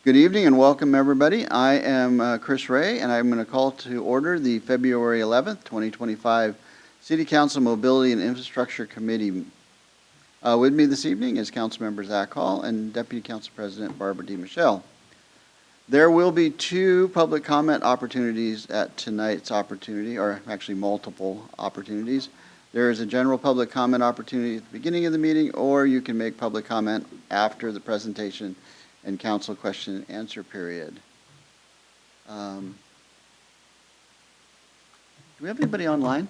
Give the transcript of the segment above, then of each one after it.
Good evening and welcome, everybody. I am Chris Ray, and I'm going to call to order the February 11th, 2025 City Council Mobility and Infrastructure Committee. With me this evening is Councilmember Zach Hall and Deputy Council President Barbara DeMichelle. There will be two public comment opportunities at tonight's opportunity, or actually multiple opportunities. There is a general public comment opportunity at the beginning of the meeting, or you can make public comment after the presentation and council question and answer period. Do we have anybody online?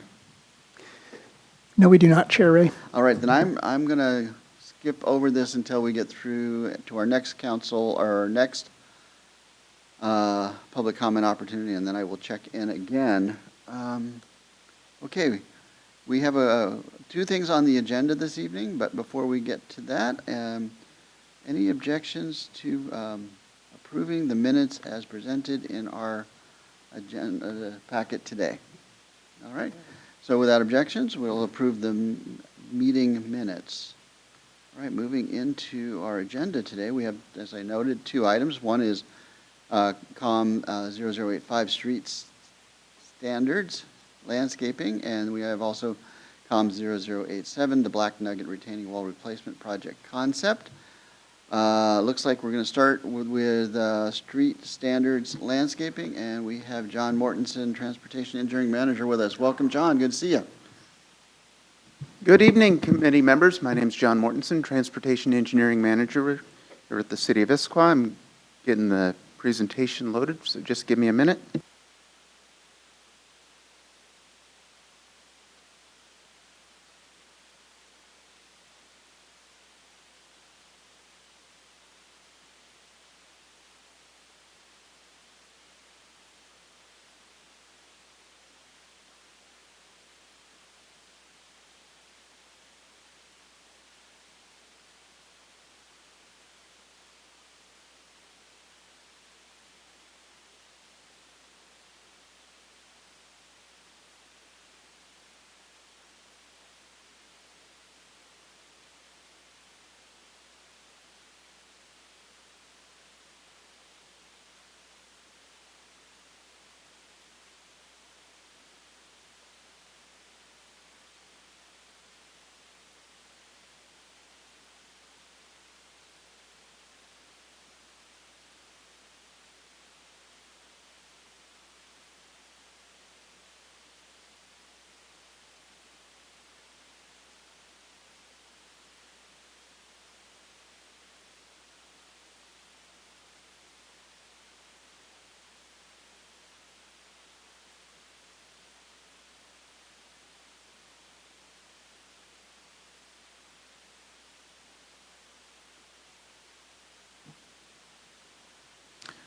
No, we do not, Chair Ray. All right, then I'm going to skip over this until we get through to our next council or our next public comment opportunity, and then I will check in again. Okay, we have two things on the agenda this evening, but before we get to that, any objections to approving the minutes as presented in our agenda packet today? All right. So without objections, we'll approve the meeting minutes. All right, moving into our agenda today, we have, as I noted, two items. One is COM 0085 Streets Standards Landscaping, and we have also COM 0087, the Black Nugget Retaining Wall Replacement Project Concept. Looks like we're going to start with Street Standards Landscaping, and we have John Mortensen, Transportation Engineering Manager, with us. Welcome, John. Good to see you. Good evening, committee members. My name is John Mortensen, Transportation Engineering Manager here at the City of Issaquah. I'm getting the presentation loaded, so just give me a minute.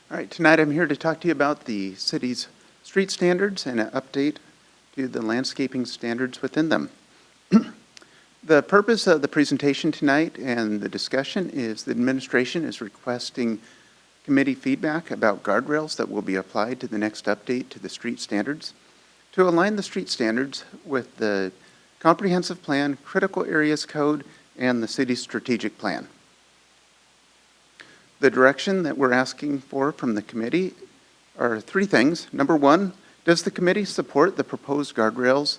All right, tonight I'm here to talk to you about the city's street standards and an update to the landscaping standards within them. The purpose of the presentation tonight and the discussion is the administration is requesting committee feedback about guardrails that will be applied to the next update to the street standards to align the street standards with the comprehensive plan, critical areas code, and the city's strategic plan. The direction that we're asking for from the committee are three things. Number one, does the committee support the proposed guardrails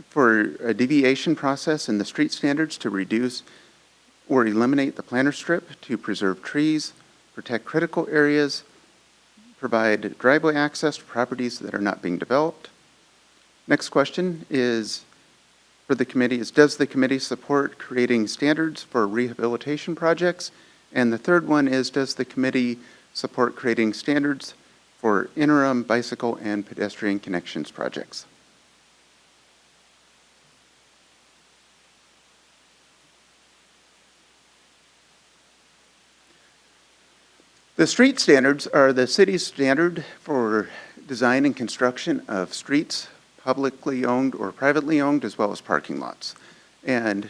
for a deviation process in the street standards to reduce or eliminate the planter strip to preserve trees, protect critical areas, provide driveway access to properties that are not being developed? Next question is, for the committee is, does the committee support creating standards for rehabilitation projects? And the third one is, does the committee support creating standards for interim bicycle and pedestrian connections projects? The street standards are the city's standard for design and construction of streets, publicly owned or privately owned, as well as parking lots. And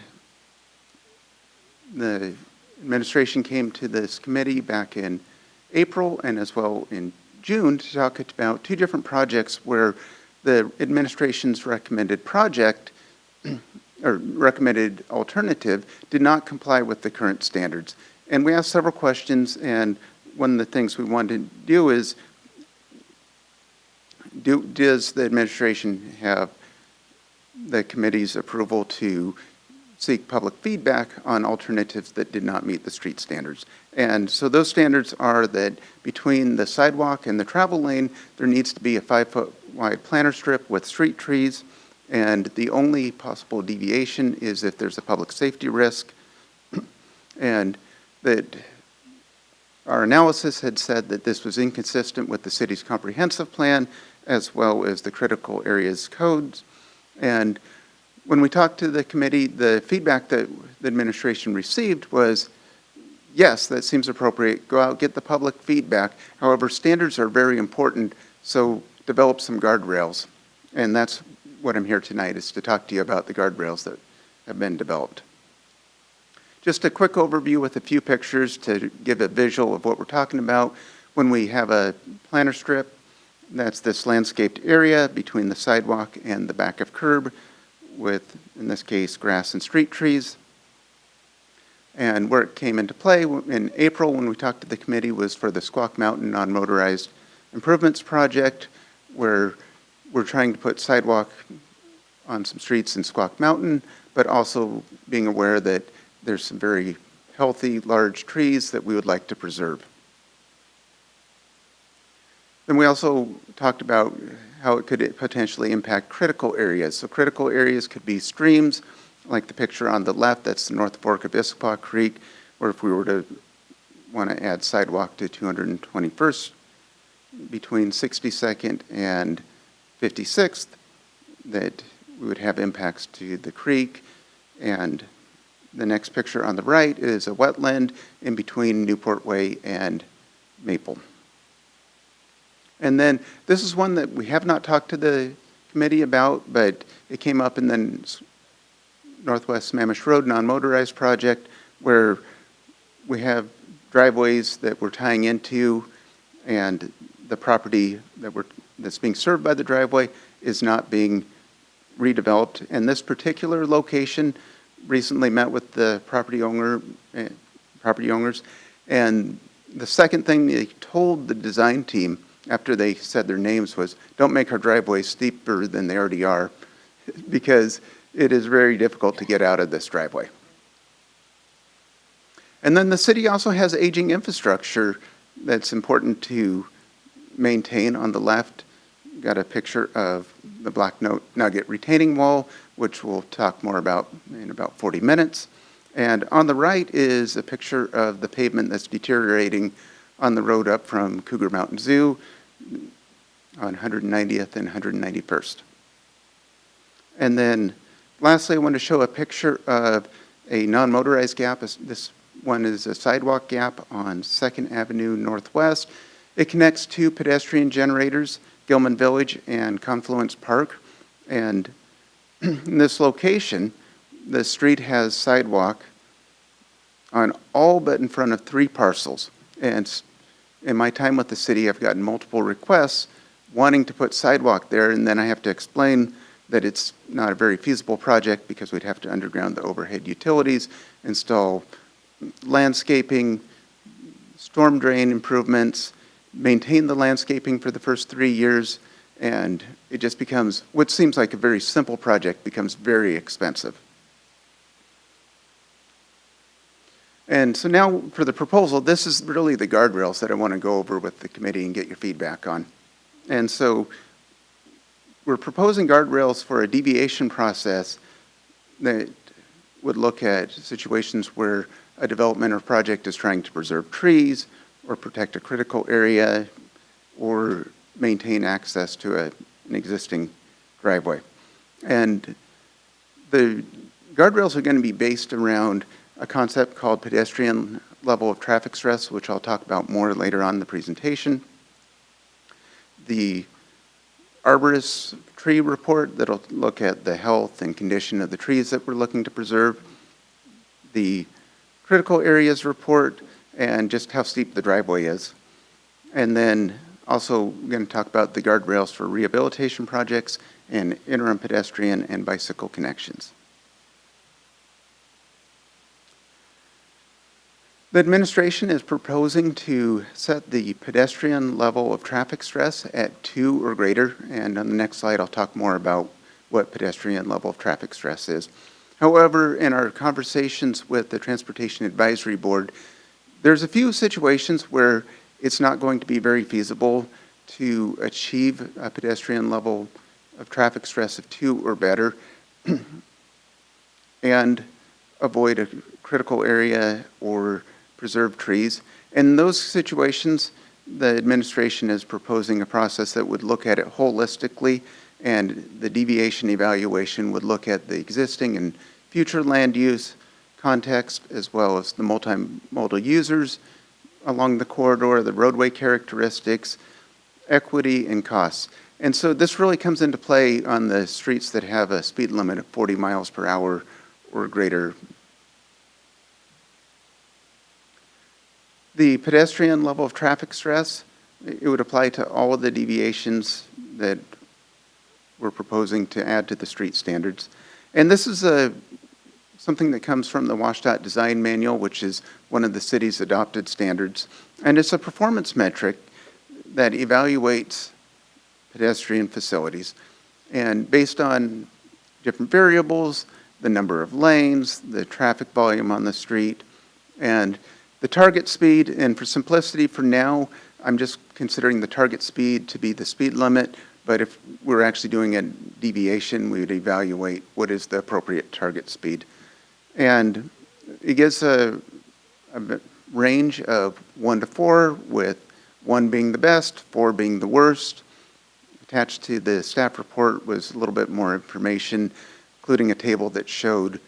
the administration came to this committee back in April and as well in June to talk about two different projects where the administration's recommended project or recommended alternative did not comply with the current standards. And we asked several questions, and one of the things we wanted to do is, does the administration have the committee's approval to seek public feedback on alternatives that did not meet the street standards? And so those standards are that between the sidewalk and the travel lane, there needs to be a 5-foot wide planter strip with street trees, and the only possible deviation is if there's a public safety risk. And that our analysis had said that this was inconsistent with the city's comprehensive plan as well as the critical areas codes. And when we talked to the committee, the feedback that the administration received was, yes, that seems appropriate. Go out, get the public feedback. However, standards are very important, so develop some guardrails. And that's what I'm here tonight, is to talk to you about the guardrails that have been developed. Just a quick overview with a few pictures to give a visual of what we're talking about. When we have a planter strip, that's this landscaped area between the sidewalk and the back of curb with, in this case, grass and street trees. And where it came into play in April when we talked to the committee was for the Squawk Mountain Non-Motorized Improvements Project, where we're trying to put sidewalk on some streets in Squawk Mountain, but also being aware that there's some very healthy, large trees that we would like to preserve. Then we also talked about how it could potentially impact critical areas. So critical areas could be streams, like the picture on the left, that's the North Fork of Issaquah Creek, or if we were to want to add sidewalk to 221st between 62nd and 56th, that we would have impacts to the creek. And the next picture on the right is a wetland in between Newport Way and Maple. And then this is one that we have not talked to the committee about, but it came up in the Northwest Sammamish Road non-motorized project, where we have driveways that we're tying into, and the property that's being served by the driveway is not being redeveloped. And this particular location recently met with the property owners, and the second thing they told the design team after they said their names was, don't make our driveways steeper than they already are, because it is very difficult to get out of this driveway. And then the city also has aging infrastructure that's important to maintain. On the left, got a picture of the Black Nugget retaining wall, which we'll talk more about in about 40 minutes. And on the right is a picture of the pavement that's deteriorating on the road up from Cougar Mountain Zoo on 190th and 191st. And then lastly, I want to show a picture of a non-motorized gap. This one is a sidewalk gap on 2nd Avenue Northwest. It connects two pedestrian generators, Gilman Village and Confluence Park. And in this location, the street has sidewalk on all but in front of 3 parcels. And in my time with the city, I've gotten multiple requests wanting to put sidewalk there, and then I have to explain that it's not a very feasible project because we'd have to underground the overhead utilities, install landscaping, storm drain improvements, maintain the landscaping for the first 3 years, and it just becomes, what seems like a very simple project becomes very expensive. And so now for the proposal, this is really the guardrails that I want to go over with the committee and get your feedback on. And so we're proposing guardrails for a deviation process that would look at situations where a development or project is trying to preserve trees or protect a critical area or maintain access to an existing driveway. And the guardrails are going to be based around a concept called pedestrian level of traffic stress, which I'll talk about more later on in the presentation. The arborist tree report that'll look at the health and condition of the trees that we're looking to preserve. The critical areas report and just how steep the driveway is. And then also we're going to talk about the guardrails for rehabilitation projects and interim pedestrian and bicycle connections. The administration is proposing to set the pedestrian level of traffic stress at 2 or greater, and on the next slide I'll talk more about what pedestrian level of traffic stress is. However, in our conversations with the Transportation Advisory Board, there's a few situations where it's not going to be very feasible to achieve a pedestrian level of traffic stress of 2 or better and avoid a critical area or preserve trees. In those situations, the administration is proposing a process that would look at it holistically, and the deviation evaluation would look at the existing and future land use context, as well as the multimodal users along the corridor, the roadway characteristics, equity, and costs. And so this really comes into play on the streets that have a speed limit of 40 miles per hour or greater. The pedestrian level of traffic stress, it would apply to all of the deviations that we're proposing to add to the street standards. And this is something that comes from the WSDOT Design Manual, which is one of the city's adopted standards. And it's a performance metric that evaluates pedestrian facilities. And based on different variables, the number of lanes, the traffic volume on the street, and the target speed, and for simplicity for now, I'm just considering the target speed to be the speed limit, but if we're actually doing a deviation, we would evaluate what is the appropriate target speed. And it gives a range of 1 to 4, with 1 being the best, 4 being the worst. Attached to the staff report was a little bit more information, including a table that showed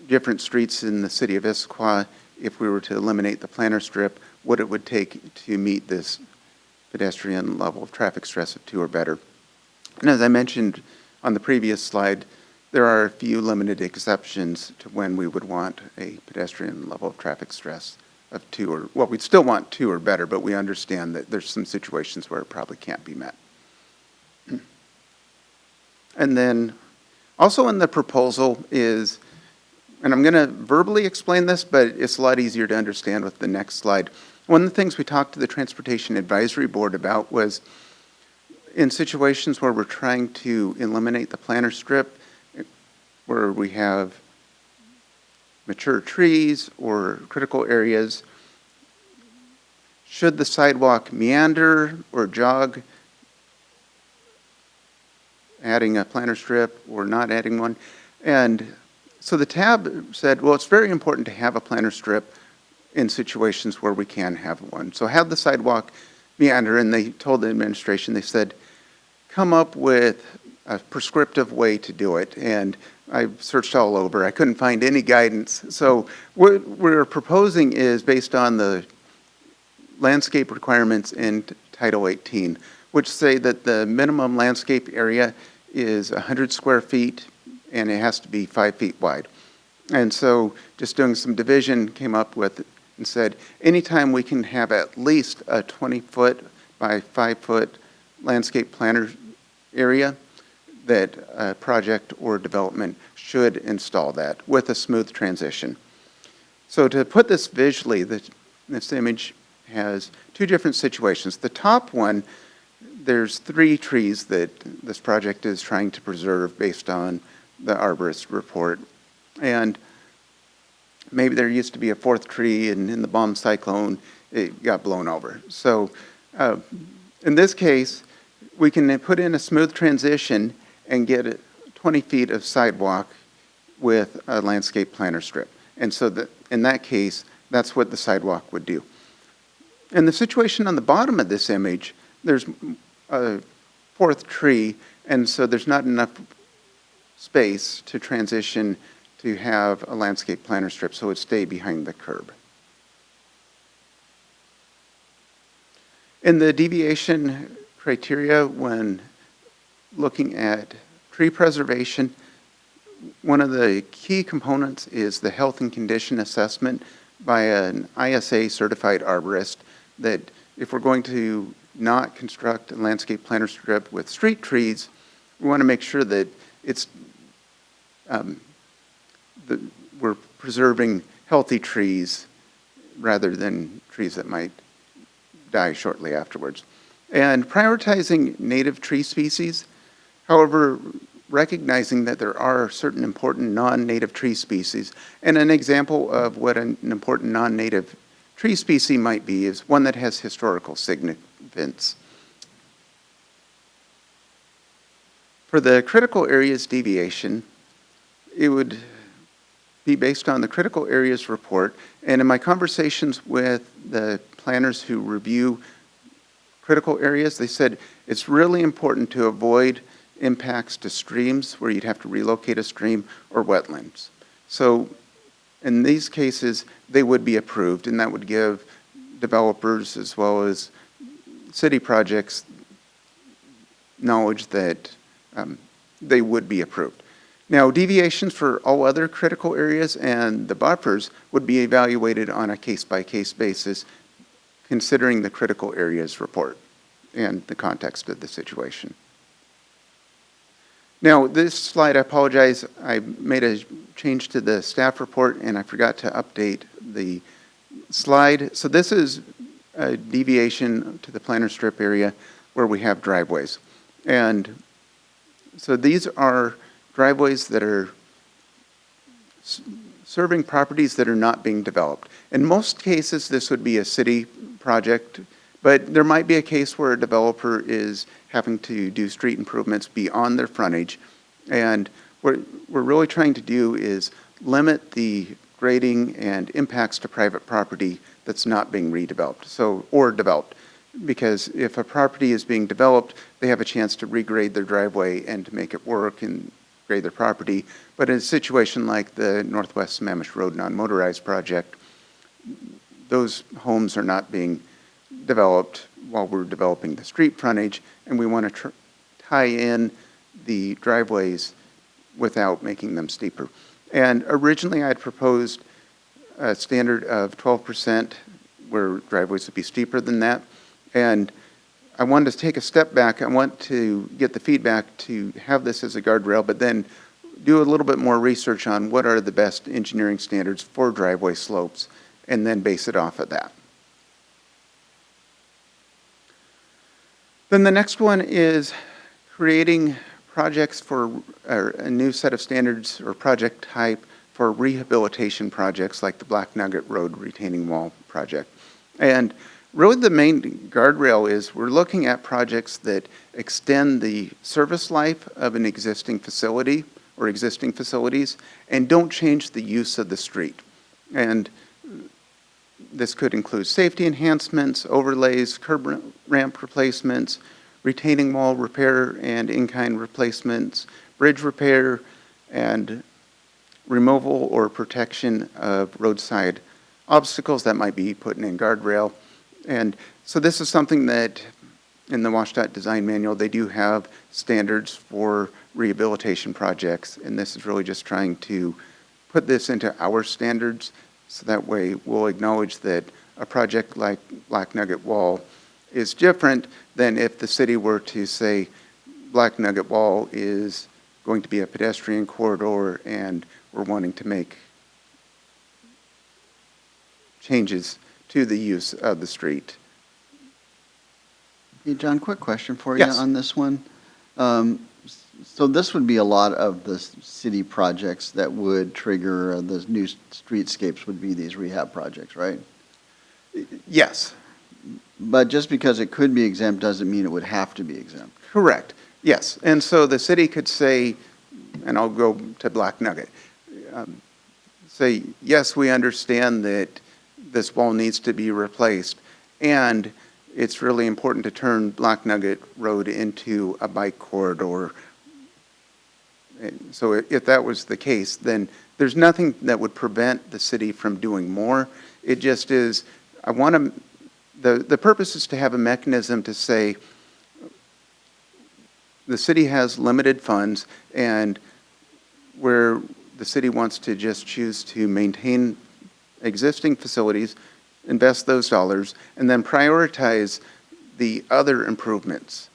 different streets in the city of Issaquah. If we were to eliminate the planter strip, what it would take to meet this pedestrian level of traffic stress of 2 or better. And as I mentioned on the previous slide, there are a few limited exceptions to when we would want a pedestrian level of traffic stress of 2 or, well, we'd still want 2 or better, but we understand that there's some situations where it probably can't be met. And then also in the proposal is, and I'm going to verbally explain this, but it's a lot easier to understand with the next slide. One of the things we talked to the Transportation Advisory Board about was in situations where we're trying to eliminate the planter strip, where we have mature trees or critical areas, should the sidewalk meander or jog, adding a planter strip or not adding one? And so the tab said, well, it's very important to have a planter strip in situations where we can have one. So have the sidewalk meander, and they told the administration, they said, come up with a prescriptive way to do it. And I searched all over. I couldn't find any guidance. So what we're proposing is based on the landscape requirements in Title 18, which say that the minimum landscape area is 100 square feet and it has to be 5 feet wide. And so just doing some division came up with and said, anytime we can have at least a 20-foot by 5-foot landscape planter area, that a project or development should install that with a smooth transition. So to put this visually, this image has 2 different situations. The top one, there's 3 trees that this project is trying to preserve based on the arborist report. And maybe there used to be a 4th tree, and in the bomb cyclone, it got blown over. So in this case, we can put in a smooth transition and get 20 feet of sidewalk with a landscape planter strip. And so that in that case, that's what the sidewalk would do. In the situation on the bottom of this image, there's a 4th tree, and so there's not enough space to transition to have a landscape planter strip, so it would stay behind the curb. In the deviation criteria, when looking at tree preservation, one of the key components is the health and condition assessment by an ISA certified arborist, that if we're going to not construct a landscape planter strip with street trees, we want to make sure that it's we're preserving healthy trees rather than trees that might die shortly afterwards. And prioritizing native tree species, however, recognizing that there are certain important non-native tree species. And an example of what an important non-native tree species might be is one that has historical significance. For the critical areas deviation, it would be based on the critical areas report. And in my conversations with the planners who review critical areas, they said it's really important to avoid impacts to streams where you'd have to relocate a stream or wetlands. So in these cases, they would be approved, and that would give developers as well as city projects knowledge that they would be approved. Now, deviations for all other critical areas and the buffers would be evaluated on a case-by-case basis, considering the critical areas report and the context of the situation. Now, this slide, I apologize, I made a change to the staff report and I forgot to update the slide. So this is a deviation to the planter strip area where we have driveways. And so these are driveways that are serving properties that are not being developed. In most cases, this would be a city project, but there might be a case where a developer is having to do street improvements beyond their frontage. And what we're really trying to do is limit the grading and impacts to private property that's not being redeveloped, or developed. Because if a property is being developed, they have a chance to regrade their driveway and to make it work and grade their property. But in a situation like the Northwest Sammamish Road non-motorized project, those homes are not being developed while we're developing the street frontage, and we want to tie in the driveways without making them steeper. And originally I had proposed a standard of 12% where driveways would be steeper than that. And I wanted to take a step back. I want to get the feedback to have this as a guardrail, but then do a little bit more research on what are the best engineering standards for driveway slopes, and then base it off of that. Then the next one is creating projects for a new set of standards or project type for rehabilitation projects like the Black Nugget Road retaining wall project. And really the main guardrail is we're looking at projects that extend the service life of an existing facility or existing facilities and don't change the use of the street. And this could include safety enhancements, overlays, curb ramp replacements, retaining wall repair and in-kind replacements, bridge repair, and removal or protection of roadside obstacles that might be putting in guardrail. And so this is something that in the WashDOT design manual, they do have standards for rehabilitation projects, and this is really just trying to put this into our standards so that way we'll acknowledge that a project like Black Nugget Wall is different than if the city were to say Black Nugget Wall is going to be a pedestrian corridor and we're wanting to make changes to the use of the street. Hey, John, quick question for you Yes. on this one. So this would be a lot of the city projects that would trigger the new streetscapes would be these rehab projects, right? Yes, But just because it could be exempt doesn't mean it would have to be exempt. correct. Yes, and so the city could say, and I'll go to Black Nugget, say, yes, we understand that this wall needs to be replaced, and it's really important to turn Black Nugget Road into a bike corridor. And so if that was the case, then there's nothing that would prevent the city from doing more. It just is, I want to, the purpose is to have a mechanism to say, the city has limited funds, and where the city wants to just choose to maintain existing facilities, invest those dollars, and then prioritize the other improvements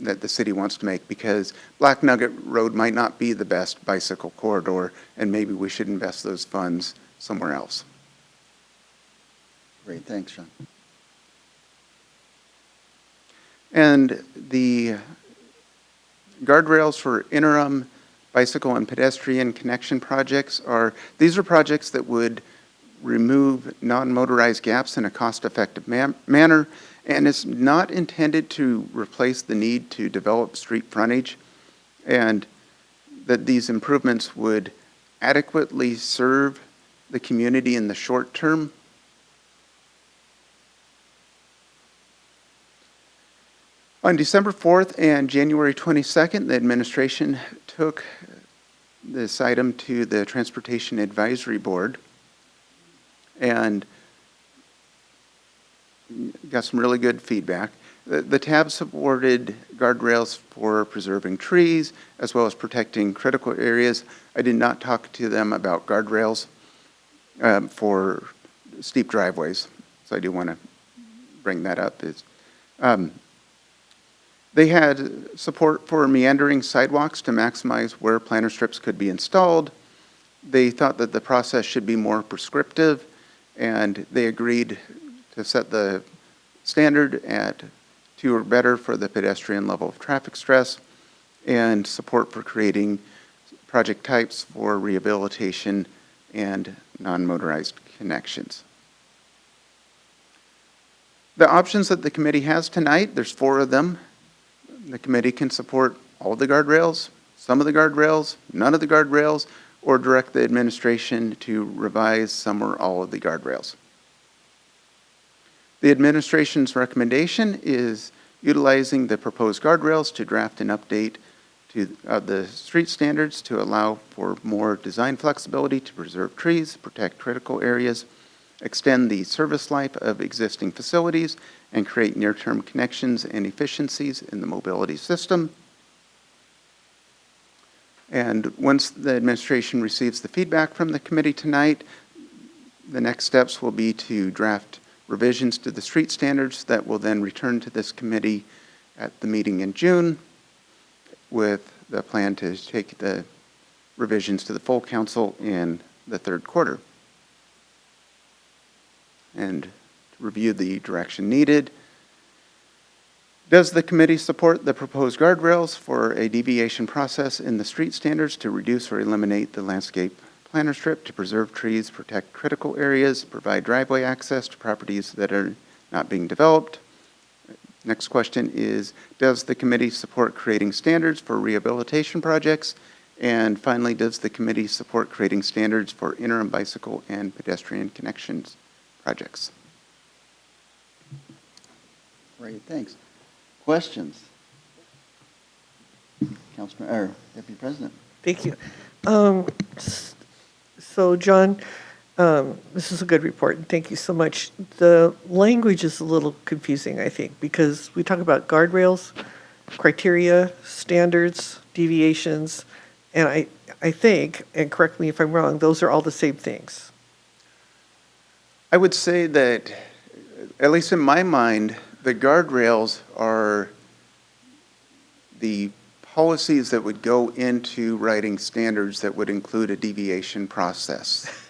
that the city wants to make, because Black Nugget Road might not be the best bicycle corridor, and maybe we should invest those funds somewhere else. Great, thanks, Sean. And the guardrails for interim bicycle and pedestrian connection projects these are projects that would remove non-motorized gaps in a cost-effective manner, and it's not intended to replace the need to develop street frontage, and that these improvements would adequately serve the community in the short term. On December 4th and January 22nd, the administration took this item to the Transportation Advisory Board and got some really good feedback. The TAB supported guardrails for preserving trees as well as protecting critical areas. I did not talk to them about guardrails for steep driveways, so I do want to bring that up. They had support for meandering sidewalks to maximize where planter strips could be installed. They thought that the process should be more prescriptive, and they agreed to set the standard at 2 or better for the pedestrian level of traffic stress, and support for creating project types for rehabilitation and non-motorized connections. The options that the committee has tonight, there's 4 of them. The committee can support all of the guardrails, some of the guardrails, none of the guardrails, or direct the administration to revise some or all of the guardrails. The administration's recommendation is utilizing the proposed guardrails to draft an update to the street standards to allow for more design flexibility to preserve trees, protect critical areas, extend the service life of existing facilities, and create near-term connections and efficiencies in the mobility system. And once the administration receives the feedback from the committee tonight, the next steps will be to draft revisions to the street standards that will then return to this committee at the meeting in June, with the plan to take the revisions to the full council in the 3rd quarter. And to review the direction needed. Does the committee support the proposed guardrails for a deviation process in the street standards to reduce or eliminate the landscape planter strip, to preserve trees, protect critical areas, provide driveway access to properties that are not being developed? Next question is, does the committee support creating standards for rehabilitation projects? And finally, does the committee support creating standards for interim bicycle and pedestrian connections projects? Great, thanks. Questions? Councilman, or Deputy President? Thank you. So, John, this is a good report, and thank you so much. The language is a little confusing, I think, because we talk about guardrails, criteria, standards, deviations, and I think, and correct me if I'm wrong, those are all the same things. I would say that, at least in my mind, the guardrails are the policies that would go into writing standards that would include a deviation process.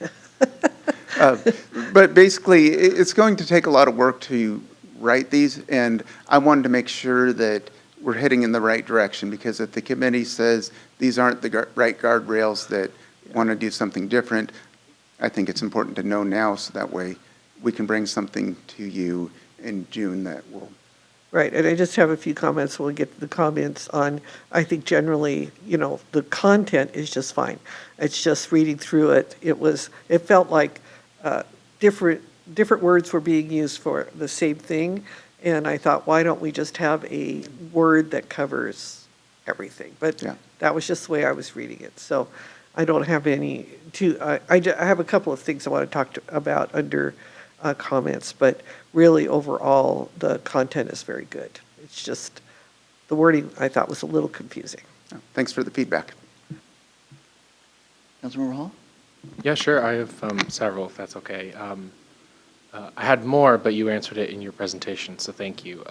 But basically, it's going to take a lot of work to write these, and I wanted to make sure that we're heading in the right direction, because if the committee says these aren't the right guardrails that want to do something different, I think it's important to know now, so that way we can bring something to you in June that will. Right, and I just have a few comments. We'll get to the comments on, I think generally, the content is just fine. It's just reading through it. It felt like different words were being used for the same thing. And I thought, why don't we just have a word that covers everything? But Yeah. That was just the way I was reading it. So I don't have I have a couple of things I want to talk about under comments, but really overall, the content is very good. It's just the wording I thought was a little confusing. Thanks for the feedback. Councilmember Hall? Yeah, sure. I have several, if that's okay. I had more, but you answered it in your presentation, so thank you.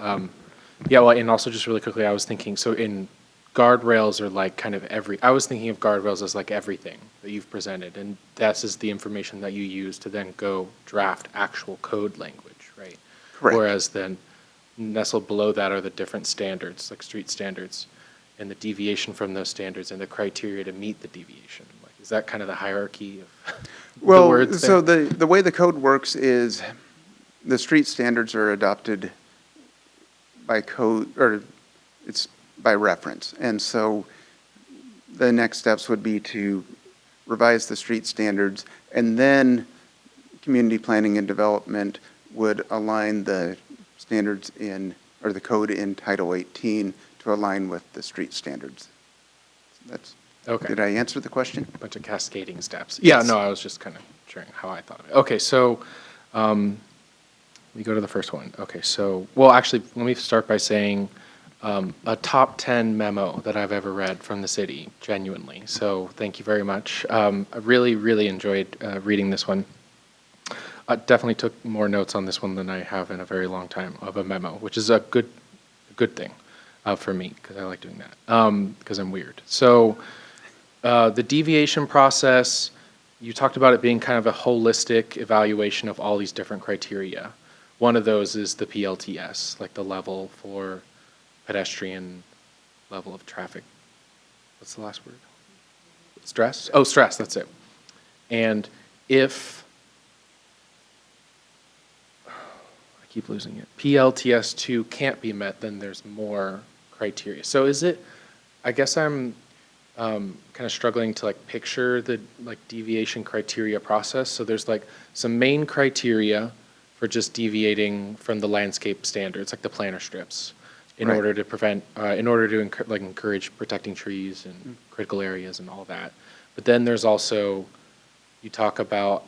Yeah, well, and also just really quickly, I was thinking, so in guardrails are like kind of I was thinking of guardrails as like everything that you've presented, and this is the information that you use to then go draft actual code language, right? Correct. Whereas then nestled below that are the different standards, like street standards, and the deviation from those standards and the criteria to meet the deviation. Like, is that kind of the hierarchy of the Well, words so there? the way the code works is the street standards are adopted by code, or it's by reference. And so the next steps would be to revise the street standards, and then community planning and development would align the standards in, or the code in Title 18 to align with the street standards. That's, Okay. Did I answer the question? Bunch of cascading steps. Yes. Yeah, no, I was just kind of sharing how I thought of it. Okay, so we go to the first one. Okay, so, well, actually, let me start by saying a top 10 memo that I've ever read from the city, genuinely. So thank you very much. I really, really enjoyed reading this one. I definitely took more notes on this one than I have in a very long time of a memo, which is a good thing for me, because I like doing that, because I'm weird. So the deviation process, you talked about it being kind of a holistic evaluation of all these different criteria. One of those is the PLTS, like the level for pedestrian level of traffic. What's the last word? Stress? Oh, stress, that's it. And if, I keep losing it, PLTS2 can't be met, then there's more criteria. So is it, I guess I'm kind of struggling to like picture the like deviation criteria process. So there's like some main criteria for just deviating from the landscape standards, like the planter strips, in Right. order to prevent, in order to encourage protecting trees and critical areas and all that. But then there's also, you talk about,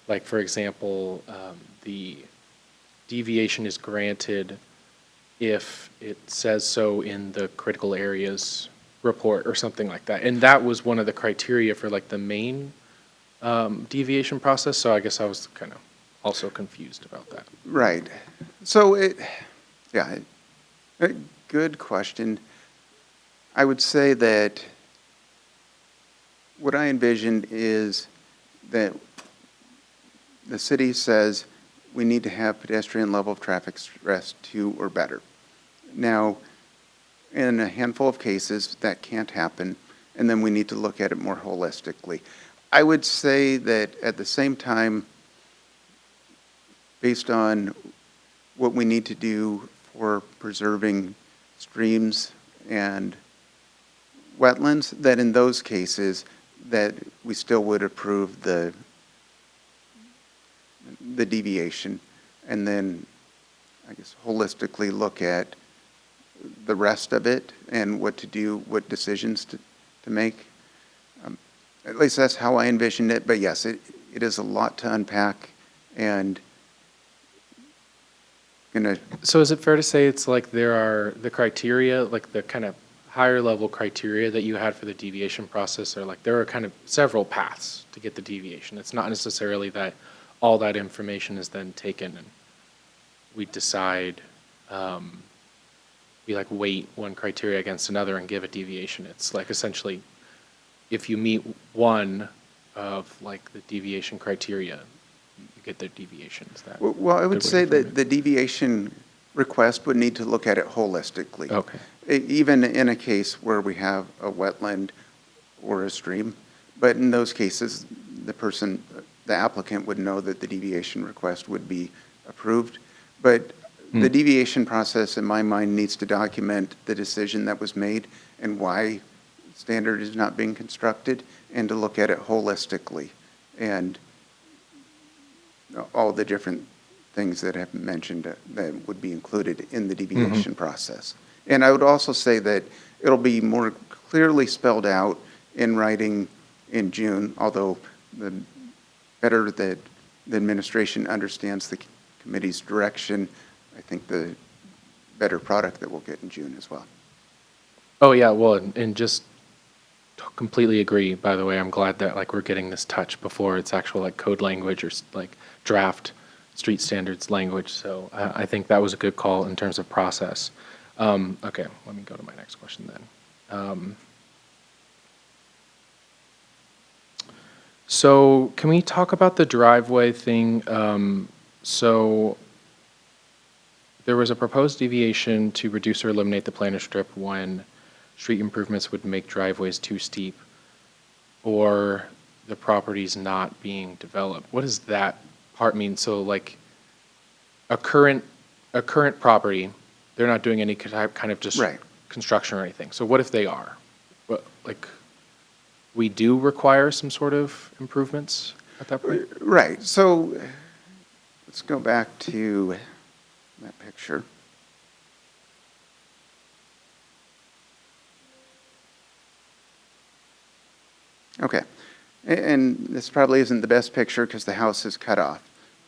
like for example, the deviation is granted if it says so in the critical areas report or something like that. And that was one of the criteria for like the main deviation process. So I guess I was kind of also confused about that. Right. So yeah, a good question. I would say that what I envisioned is that the city says we need to have pedestrian level of traffic stress 2 or better. Now, in a handful of cases, that can't happen, and then we need to look at it more holistically. I would say that at the same time, based on what we need to do for preserving streams and wetlands, that in those cases, that we still would approve the deviation, and then, I guess, holistically look at the rest of it and what to do, what decisions to make. At least that's how I envisioned it, but yes, it is a lot to unpack, and gonna. So is it fair to say it's like there are the criteria, like the kind of higher level criteria that you had for the deviation process, or like there are kind of several paths to get the deviation. It's not necessarily that all that information is then taken and we decide, we like weight one criteria against another and give a deviation. It's like essentially if you meet one of like the deviation criteria, you get the deviation. Is that Well, I a would good way say to frame that it? the deviation request would need to look at it holistically. Okay. Even in a case where we have a wetland or a stream, but in those cases, the applicant would know that the deviation request would be approved. But the deviation process, in my mind, needs to document the decision that was made and why standard is not being constructed, and to look at it holistically and all the different things that have been mentioned that would be included in the deviation process. And I would also say that it'll be more clearly spelled out in writing in June, although the better that the administration understands the committee's direction, I think the better product that we'll get in June as well. Oh yeah, well, and just completely agree, by the way. I'm glad that like we're getting this touch before it's actual like code language or like draft street standards language. So I think that was a good call in terms of process. Okay, let me go to my next question then. So can we talk about the driveway thing? So there was a proposed deviation to reduce or eliminate the planter strip when street improvements would make driveways too steep or the property's not being developed. What does that part mean? So like a current property, they're not doing any kind of just Right. construction or anything. So what if they are? But like, we do require some sort of improvements at that point? Right, so let's go back to that picture. Okay, and this probably isn't the best picture because the house is cut off.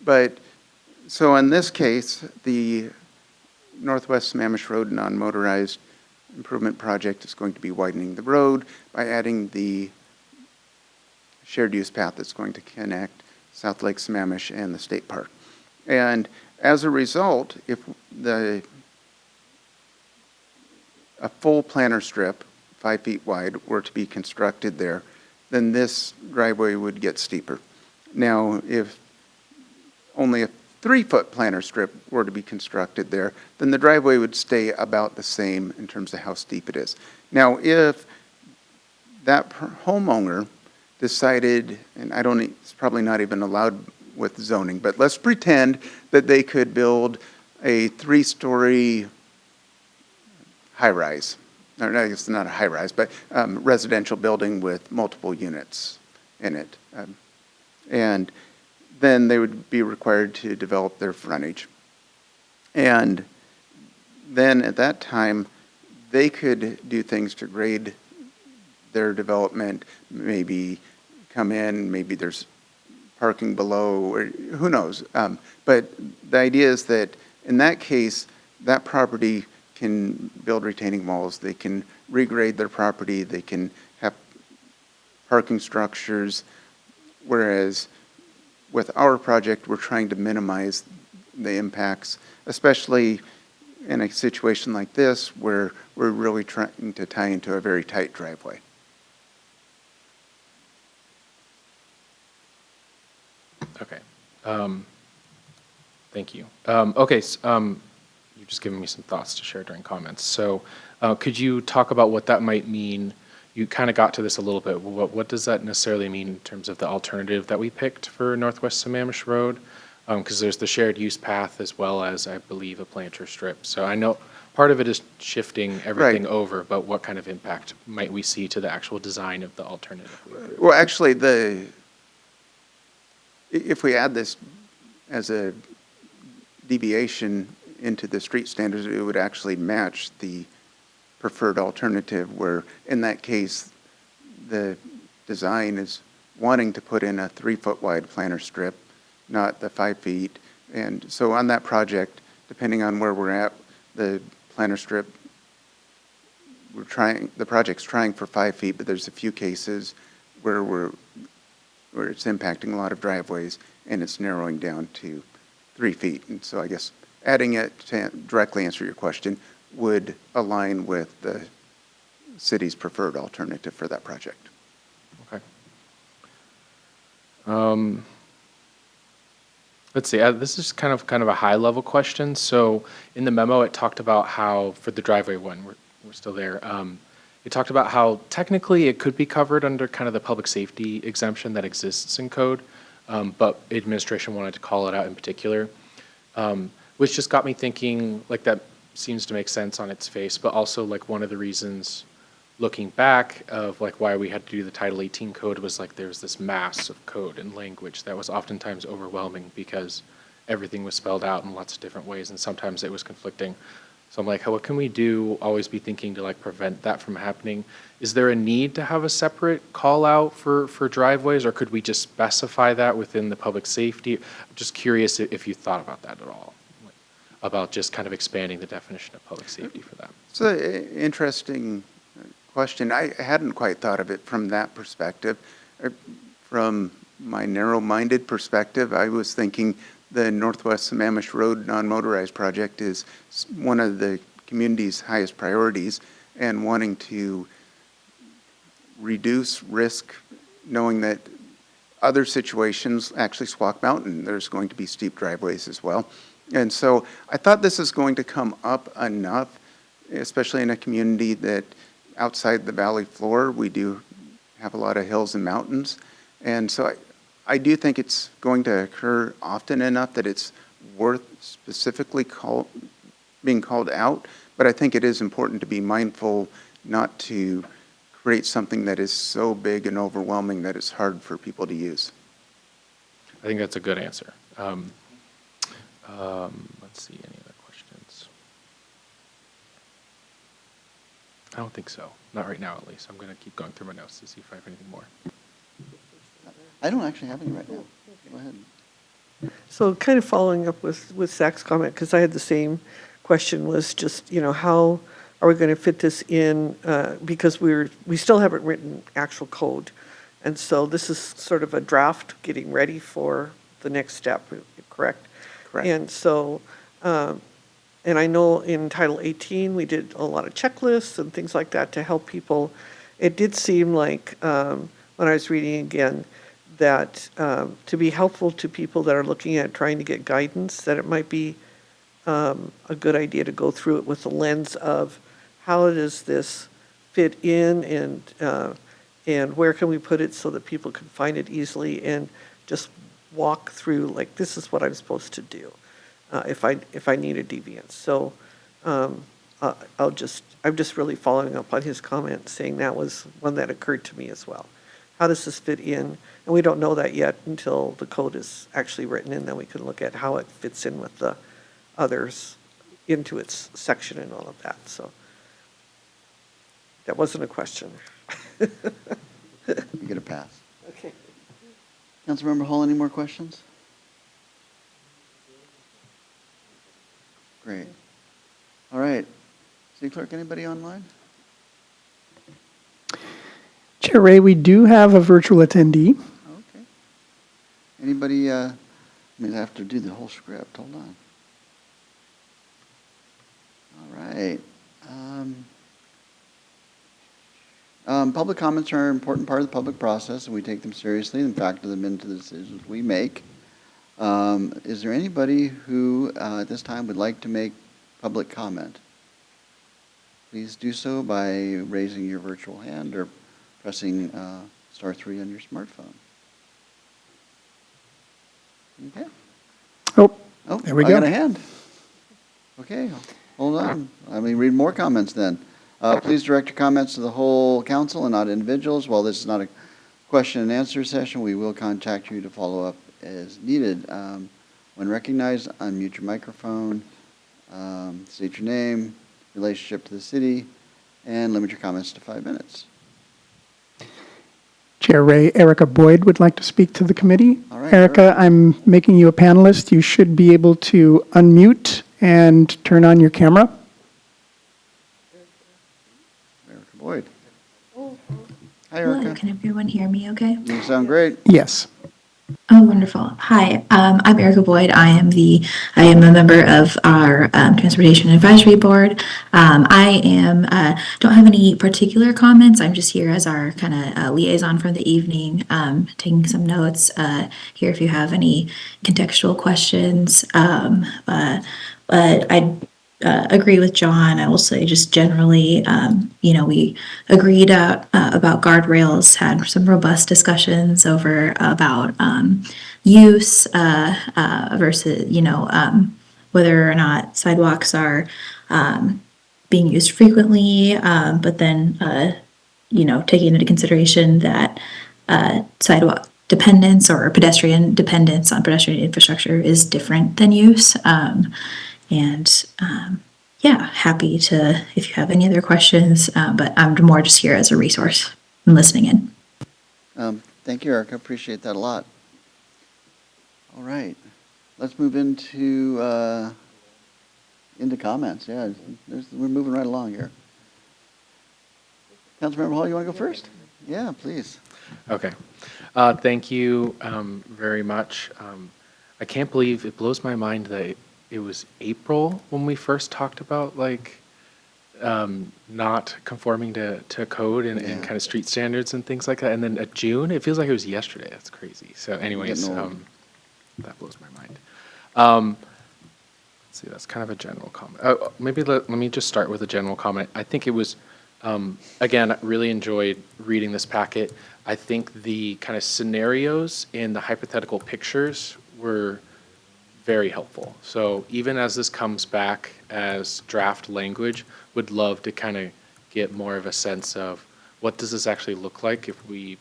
But, so in this case, the Northwest Sammamish Road non-motorized improvement project is going to be widening the road by adding the shared use path that's going to connect South Lake Sammamish and the state park. And as a result, if a full planter strip, 5 feet wide, were to be constructed there, then this driveway would get steeper. Now, if only a 3-foot planter strip were to be constructed there, then the driveway would stay about the same in terms of how steep it is. Now, if that homeowner decided, and it's probably not even allowed with zoning, but let's pretend that they could build a 3-story high-rise, or I guess not a high-rise, but residential building with multiple units in it. And then they would be required to develop their frontage. And then at that time, they could do things to grade their development, maybe come in, maybe there's parking below, or who knows. But the idea is that in that case, that property can build retaining walls, they can regrade their property, they can have parking structures, whereas with our project, we're trying to minimize the impacts, especially in a situation like this where we're really trying to tie into a very tight driveway. Okay. Thank you. Okay, you've just given me some thoughts to share during comments. So could you talk about what that might mean? You kind of got to this a little bit. What does that necessarily mean in terms of the alternative that we picked for Northwest Sammamish Road? Because there's the shared use path as well as, I believe, a planter strip. So I know part of it is shifting everything Right. over, but what kind of impact might we see to the actual design of the alternative? Well, actually, if we add this as a deviation into the street standards, it would actually match the preferred alternative, where in that case, the design is wanting to put in a 3-foot wide planter strip, not the 5 feet. And so on that project, depending on where we're at, the planter strip, the project's trying for 5 feet, but there's a few cases where it's impacting a lot of driveways and it's narrowing down to 3 feet. And so I guess adding it to directly answer your question would align with the city's preferred alternative for that project. Okay. Let's see, this is kind of a high level question. So in the memo, it talked about how, for the driveway one, we're still there. It talked about how technically it could be covered under kind of the public safety exemption that exists in code, but administration wanted to call it out in particular, which just got me thinking, like, that seems to make sense on its face, but also like one of the reasons looking back of like why we had to do the Title 18 code was like there was this mass of code and language that was oftentimes overwhelming because everything was spelled out in lots of different ways and sometimes it was conflicting. So I'm like, what can we do? Always be thinking to like prevent that from happening. Is there a need to have a separate call out for driveways, or could we just specify that within the public safety? I'm just curious if you thought about that at all, about just kind of expanding the definition of public safety for that. It's an interesting question. I hadn't quite thought of it from that perspective. From my narrow-minded perspective, I was thinking the Northwest Sammamish Road non-motorized project is one of the community's highest priorities and wanting to reduce risk, knowing that other situations, actually Squaw Mountain, there's going to be steep driveways as well. And so I thought this is going to come up enough, especially in a community that outside the valley floor, we do have a lot of hills and mountains. And so I do think it's going to occur often enough that it's worth specifically being called out. But I think it is important to be mindful not to create something that is so big and overwhelming that it's hard for people to use. I think that's a good answer. Let's see, any other questions? I don't think so. Not right now, at least. I'm going to keep going through my notes to see if I have anything more. I don't actually have any right now. Go ahead. So kind of following up with Zach's comment, because I had the same question, was just, how are we going to fit this in? Because we still haven't written actual code. And so this is sort of a draft getting ready for the next step, correct? Correct. And so, and I know in Title 18, we did a lot of checklists and things like that to help people. It did seem like, when I was reading again, that to be helpful to people that are looking at trying to get guidance, that it might be a good idea to go through it with the lens of how does this fit in, and where can we put it so that people can find it easily, and just walk through, like, this is what I'm supposed to do if I need a deviance. So I'm just really following up on his comment, saying that was one that occurred to me as well. How does this fit in? And we don't know that yet until the code is actually written, and then we can look at how it fits in with the others into its section and all of that. So that wasn't a question. You get a pass. Okay. Councilmember Hall, any more questions? Great. All right. City Clerk, anybody online? Chair Ray, we do have a virtual attendee. Okay. Anybody, I have to do the whole script. Hold on. All right. Public comments are an important part of the public process, and we take them seriously and factor them into the decisions we make. Is there anybody who, at this time, would like to make public comment? Please do so by raising your virtual hand or pressing *3 on your smartphone. Okay. Oh, there we I go. got a hand. Okay, hold on. Let me read more comments then. Please direct your comments to the whole council and not individuals. While this is not a question and answer session, we will contact you to follow up as needed. When recognized, unmute your microphone, state your name, relationship to the city, and limit your comments to 5 minutes. Chair Ray, Erica Boyd would like to speak to the committee. All right, Erica, Erica. I'm making you a panelist. You should be able to unmute and turn on your camera. Erica Boyd. Hi, Hello, Erica. can everyone hear me okay? You sound great. Yes. Oh, wonderful. Hi, I'm Erica Boyd. I am a member of our Transportation Advisory Board. Don't have any particular comments. I'm just here as our kind of liaison for the evening, taking some notes here if you have any contextual questions. But I agree with John. I will say just generally, we agreed about guardrails, had some robust discussions about use versus, whether or not sidewalks are being used frequently, but then, taking into consideration that sidewalk dependence or pedestrian dependence on pedestrian infrastructure is different than use. Happy to, if you have any other questions, but I'm more just here as a resource and listening in. Thank you, Erica. Appreciate that a lot. All right. Let's move into comments. Yeah, we're moving right along here. Councilmember Hall, you want to go first? Yeah, please. Okay. Thank you very much. I can't believe it blows my mind that it was April when we first talked about not conforming to code and Yeah. kind of street standards and things like that. And then at June, it feels like it was yesterday. That's crazy. So anyways, Getting old. that blows my mind. Um, let's see, that's kind of a general comment. Maybe let me just start with a general comment. I think it was, again, I really enjoyed reading this packet. I think the kind of scenarios and the hypothetical pictures were very helpful. So even as this comes back as draft language, would love to kind of get more of a sense of what does this actually look like if we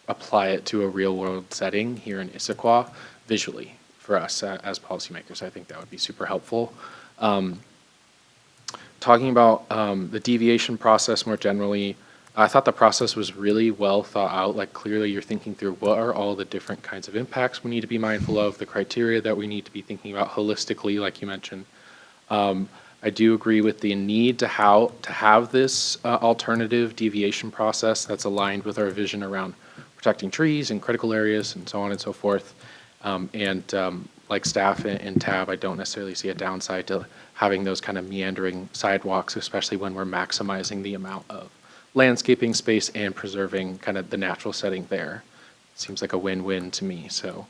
apply it to a real world setting here in Issaquah visually for us as policymakers. I think that would be super helpful. Talking about the deviation process more generally, I thought the process was really well thought out. Like clearly you're thinking through what are all the different kinds of impacts we need to be mindful of, the criteria that we need to be thinking about holistically, like you mentioned. I do agree with the need to have this alternative deviation process that's aligned with our vision around protecting trees and critical areas and so on and so forth. Like staff and TAB, I don't necessarily see a downside to having those kind of meandering sidewalks, especially when we're maximizing the amount of landscaping space and preserving kind of the natural setting there. Seems like a win-win to me. So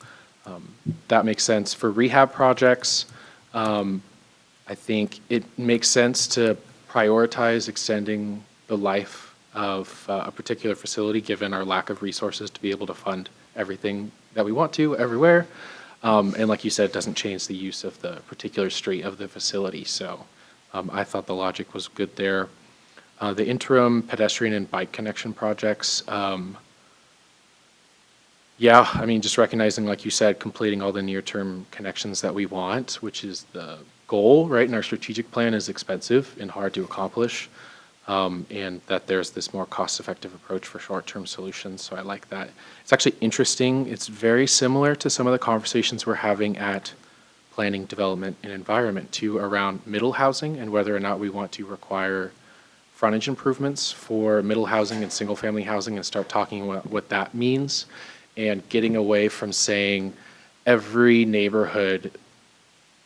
that makes sense. For rehab projects, I think it makes sense to prioritize extending the life of a particular facility, given our lack of resources to be able to fund everything that we want to everywhere. And like you said, it doesn't change the use of the particular street of the facility. So I thought the logic was good there. The interim pedestrian and bike connection projects, yeah, I mean, just recognizing, like you said, completing all the near-term connections that we want, which is the goal, right? And our strategic plan is expensive and hard to accomplish, and that there's this more cost-effective approach for short-term solutions. So I like that. It's actually interesting. It's very similar to some of the conversations we're having at Planning, Development, and Environment too, around middle housing and whether or not we want to require frontage improvements for middle housing and single-family housing and start talking about what that means, and getting away from saying every neighborhood,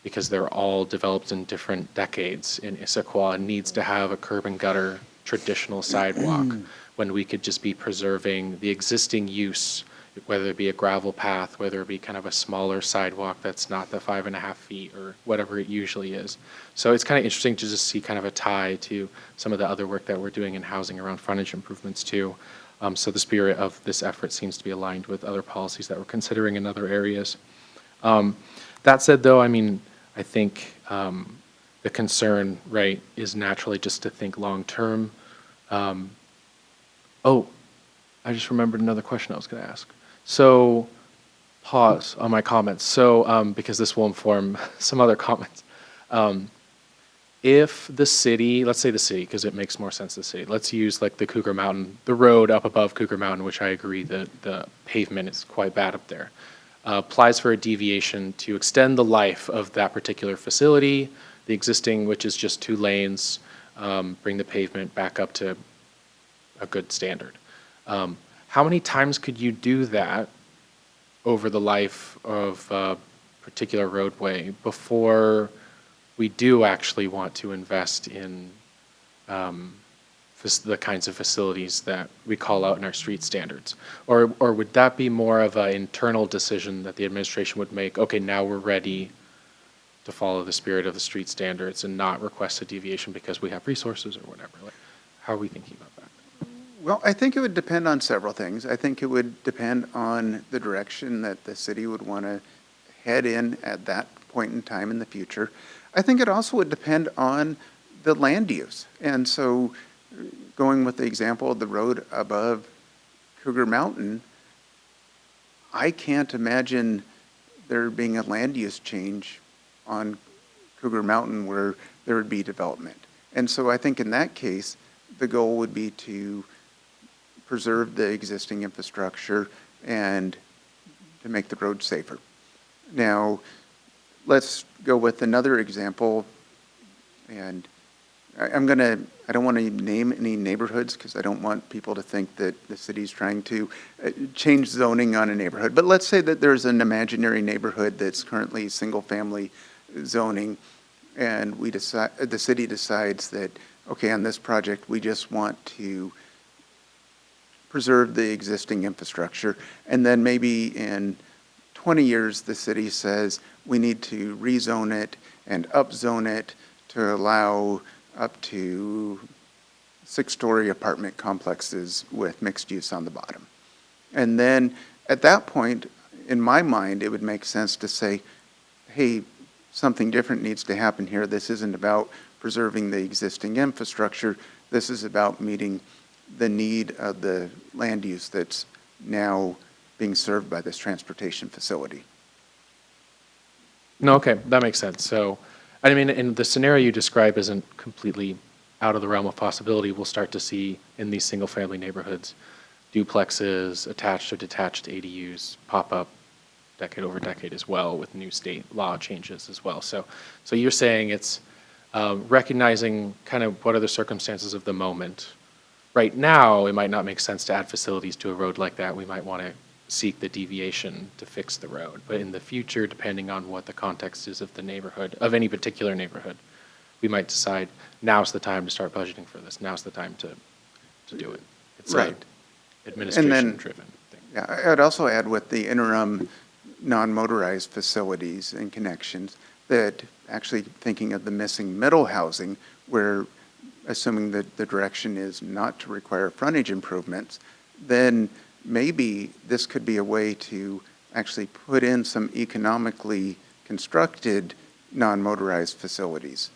because they're all developed in different decades in Issaquah, needs to have a curb and gutter traditional sidewalk when we could just be preserving the existing use, whether it be a gravel path, whether it be kind of a smaller sidewalk that's not the 5.5 feet or whatever it usually is. So it's kind of interesting to just see kind of a tie to some of the other work that we're doing in housing around frontage improvements too. So the spirit of this effort seems to be aligned with other policies that we're considering in other areas. That said, though, I mean, I think the concern, right, is naturally just to think long-term. Oh, I just remembered another question I was going to ask. So, pause on my comments. So, because this will inform some other comments. If the city, let's say the city, because it makes more sense the city, let's use like the Cougar Mountain, the road up above Cougar Mountain, which I agree that the pavement is quite bad up there, applies for a deviation to extend the life of that particular facility, the existing, which is just 2 lanes, bring the pavement back up to a good standard. How many times could you do that over the life of a particular roadway before we do actually want to invest in the kinds of facilities that we call out in our street standards? Or would that be more of an internal decision that the administration would make, okay, now we're ready to follow the spirit of the street standards and not request a deviation because we have resources or whatever? Like, how are we thinking about that? Well, I think it would depend on several things. I think it would depend on the direction that the city would want to head in at that point in time in the future. I think it also would depend on the land use. And so going with the example of the road above Cougar Mountain, I can't imagine there being a land use change on Cougar Mountain where there would be development. And so I think in that case, the goal would be to preserve the existing infrastructure and to make the road safer. Now, let's go with another example, and I don't want to name any neighborhoods because I don't want people to think that the city's trying to change zoning on a neighborhood. But let's say that there's an imaginary neighborhood that's currently single-family zoning, and the city decides that okay, on this project, we just want to preserve the existing infrastructure, and then maybe in 20 years, the city says we need to rezone it and upzone it to allow up to 6-story apartment complexes with mixed use on the bottom. And then at that point, in my mind, it would make sense to say, hey, something different needs to happen here. This isn't about preserving the existing infrastructure. This is about meeting the need of the land use that's now being served by this transportation facility. No, okay, that makes sense. So, I mean, and the scenario you describe isn't completely out of the realm of possibility. We'll start to see in these single-family neighborhoods, duplexes, attached or detached ADUs pop up decade over decade as well, with new state law changes as well. So you're saying it's recognizing kind of what are the circumstances of the moment. Right now, it might not make sense to add facilities to a road like that. We might want to seek the deviation to fix the road. But in the future, depending on what the context is of the neighborhood, of any particular neighborhood, we might decide now's the time to start budgeting for this. Now's the time to do it. It's Right. administration-driven thing. Yeah, I'd also add with the interim non-motorized facilities and connections that actually thinking of the missing middle housing, where assuming that the direction is not to require frontage improvements, then maybe this could be a way to actually put in some economically constructed non-motorized facilities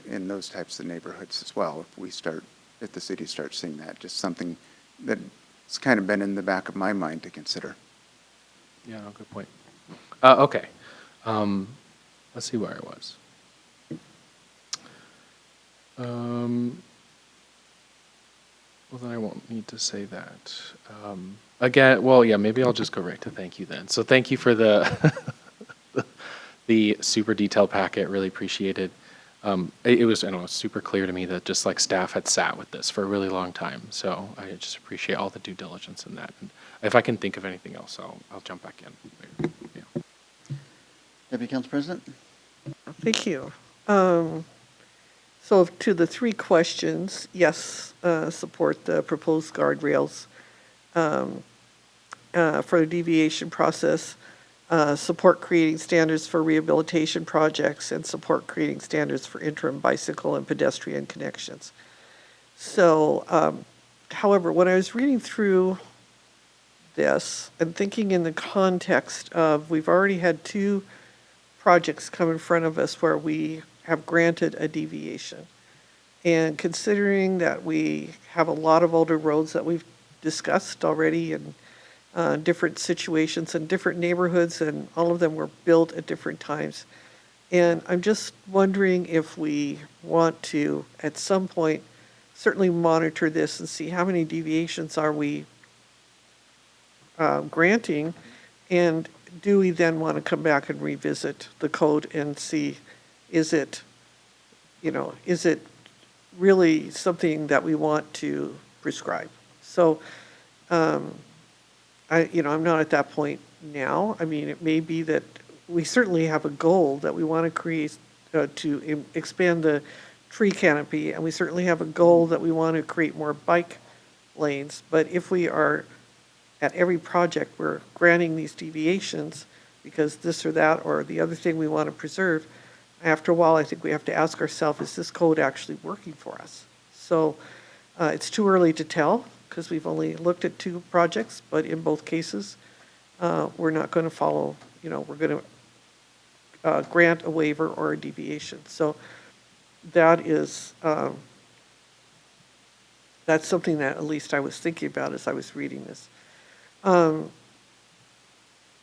in those types of neighborhoods as well. If the city starts seeing that, just something that's kind of been in the back of my mind to consider. Yeah, no, good point. Okay. Let's see where I was. Well, then I won't need to say that. Again, well, yeah, maybe I'll just go right to thank you then. So thank you for the the super detailed packet. Really appreciated. It was, I don't know, super clear to me that just like staff had sat with this for a really long time. So I just appreciate all the due diligence in that. And if I can think of anything else, I'll jump back in later. Yeah. Deputy Council President? Thank you. So to the three questions, yes, support the proposed guardrails for the deviation process, support creating standards for rehabilitation projects, and support creating standards for interim bicycle and pedestrian connections. So, however, when I was reading through this and thinking in the context of we've already had 2 projects come in front of us where we have granted a deviation. And considering that we have a lot of older roads that we've discussed already in different situations and different neighborhoods, and all of them were built at different times. And I'm just wondering if we want to, at some point, certainly monitor this and see how many deviations are we granting, and do we then want to come back and revisit the code and see, is it really something that we want to prescribe? So, I'm not at that point now. I mean, it may be that we certainly have a goal that we want to create to expand the tree canopy, and we certainly have a goal that we want to create more bike lanes. But if we are at every project we're granting these deviations because this or that or the other thing we want to preserve, after a while I think we have to ask ourselves, is this code actually working for us? So it's too early to tell because we've only looked at 2 projects, but in both cases we're not going to follow, we're going to grant a waiver or a deviation. So that is, that's something that at least I was thinking about as I was reading this.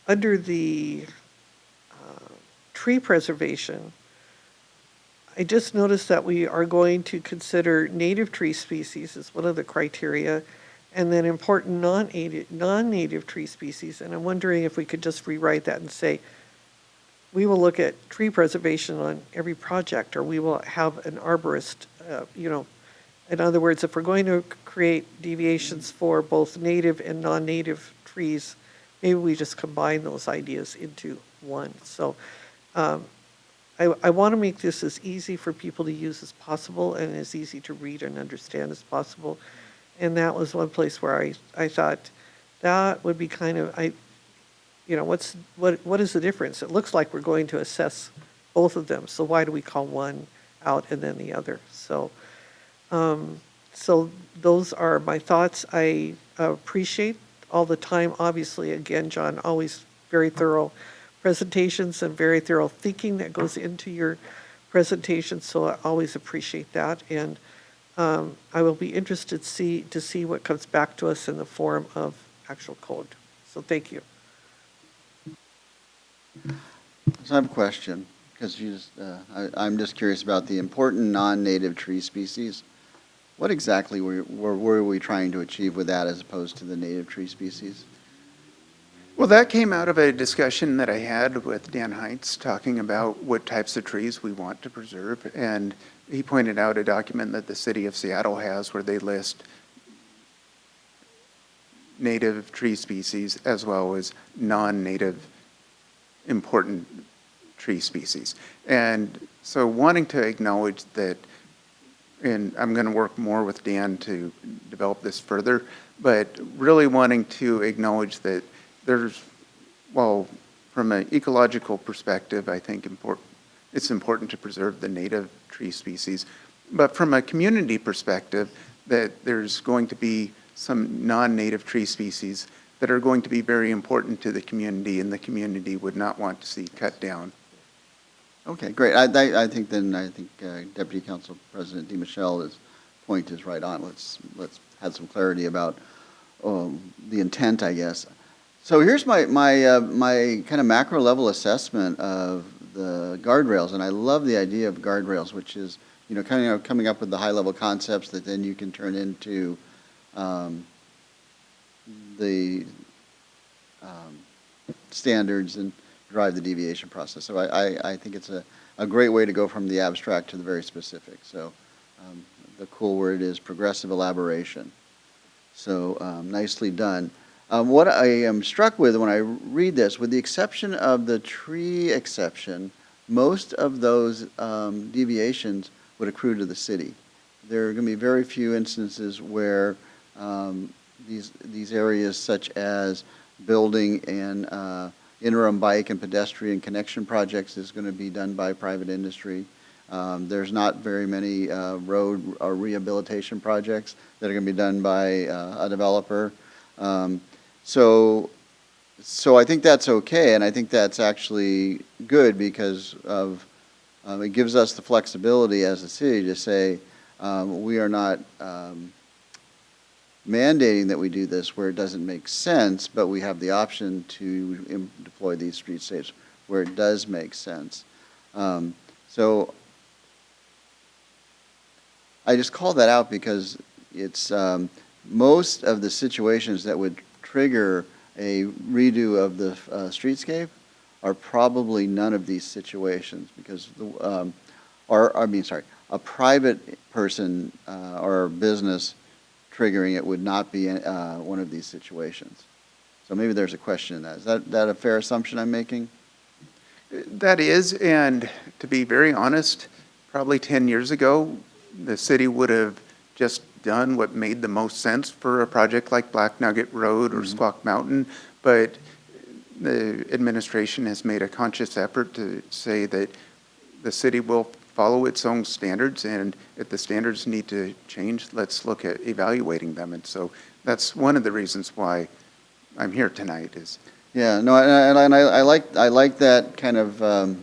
Under the tree preservation, I just noticed that we are going to consider native tree species as one of the criteria, and then important non-native tree species. And I'm wondering if we could just rewrite that and say, we will look at tree preservation on every project, or we will have an arborist, in other words, if we're going to create deviations for both native and non-native trees, maybe we just combine those ideas into one. So I want to make this as easy for people to use as possible and as easy to read and understand as possible. And that was one place where I thought that would be kind of, what is the difference? It looks like we're going to assess both of them, so why do we call one out and then the other? So those are my thoughts. I appreciate all the time, obviously, again, John, always very thorough presentations and very thorough thinking that goes into your presentation, so I always appreciate that. And I will be interested to see what comes back to us in the form of actual code. So thank you. So I have a question, because I'm just curious about the important non-native tree species. What exactly were we trying to achieve with that as opposed to the native tree species? Well, that came out of a discussion that I had with Dan Heitz, talking about what types of trees we want to preserve. And he pointed out a document that the city of Seattle has where they list native tree species as well as non-native important tree species. And so wanting to acknowledge that, and I'm going to work more with Dan to develop this further, but really wanting to acknowledge that there's, well, from an ecological perspective, I think it's important to preserve the native tree species. But from a community perspective, that there's going to be some non-native tree species that are going to be very important to the community, and the community would not want to see cut down. Okay, great. I think Deputy Council President DiMichelle's point is right on. Let's have some clarity about the intent, I guess. So here's my kind of macro level assessment of the guardrails, and I love the idea of guardrails, which is coming up with the high level concepts that then you can turn into the standards and drive the deviation process. So I think it's a great way to go from the abstract to the very specific. So the cool word is progressive elaboration. So nicely done. What I am struck with when I read this, with the exception of the tree exception, most of those deviations would accrue to the city. There are going to be very few instances where these areas such as building and interim bike and pedestrian connection projects is going to be done by private industry. There's not very many road or rehabilitation projects that are going to be done by a developer. So I think that's okay, and I think that's actually good because of it gives us the flexibility as a city to say we are not mandating that we do this where it doesn't make sense, but we have the option to deploy these streetscapes where it does make sense. So I just call that out because it's most of the situations that would trigger a redo of the streetscape are probably none of these situations because a private person or business triggering it would not be one of these situations. So maybe there's a question in that. Is that a fair assumption I'm making? That is, and to be very honest, probably 10 years ago, the city would have just done what made the most sense for a project like Black Nugget Road or Squawk Mountain, but the administration has made a conscious effort to say that the city will follow its own standards, and if the standards need to change, let's look at evaluating them. And so that's one of the reasons why I'm here tonight. Is Yeah, no, and I like that kind of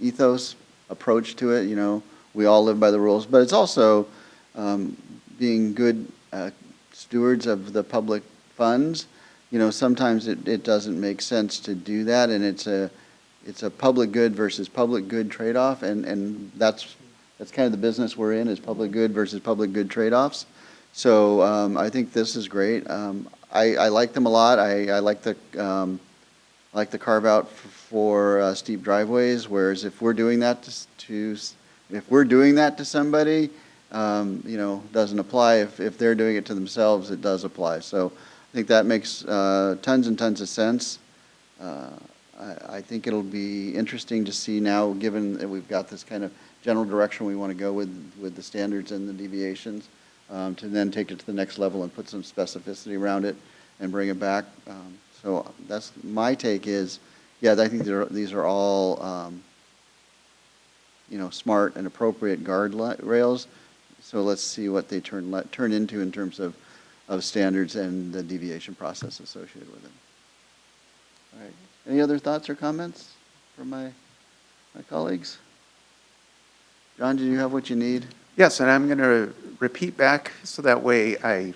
ethos approach to it. We all live by the rules, but it's also being good stewards of the public funds. Sometimes it doesn't make sense to do that, and it's a public good versus public good trade-off, and that's kind of the business we're in, is public good versus public good trade-offs. So I think this is great. I like them a lot. I like the carve out for steep driveways. Whereas if we're doing that to somebody, doesn't apply. If they're doing it to themselves, it does apply. So I think that makes tons and tons of sense. I think it'll be interesting to see now, given that we've got this kind of general direction we want to go with the standards and the deviations, to then take it to the next level and put some specificity around it and bring it back. So that's my take is, yeah, I think these are all, smart and appropriate rails. So let's see what they turn into in terms of standards and the deviation process associated with them. All right. Any other thoughts or comments from my colleagues? John, do you have what you need? Yes, and I'm going to repeat back so that way I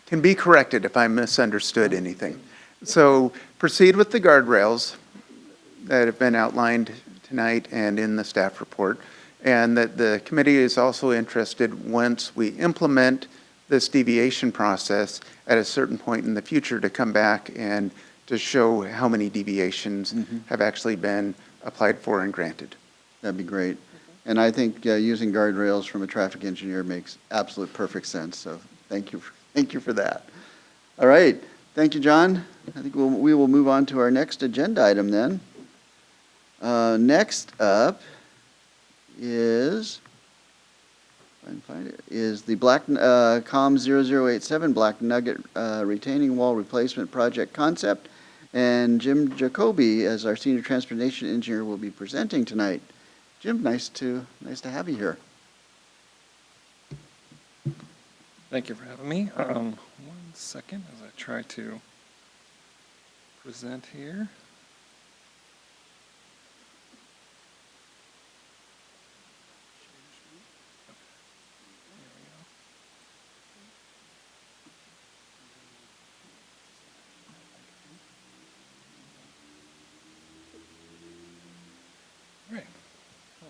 can be corrected if I misunderstood anything. So proceed with the guardrails that have been outlined tonight and in the staff report, and that the committee is also interested once we implement this deviation process at a certain point in the future to come back and to show how many deviations have actually been applied for and granted. That'd be great. And I think using guardrails from a traffic engineer makes absolute perfect sense. So thank you for that. All right. Thank you, John. I think we will move on to our next agenda item then. Next up is, if I can find it, is the COM 0087 Black Nugget retaining wall replacement project concept. And Jim Jacoby, as our senior transportation engineer, will be presenting tonight. Jim, nice to have you here. Thank you for having me. 1 second as I try to present here.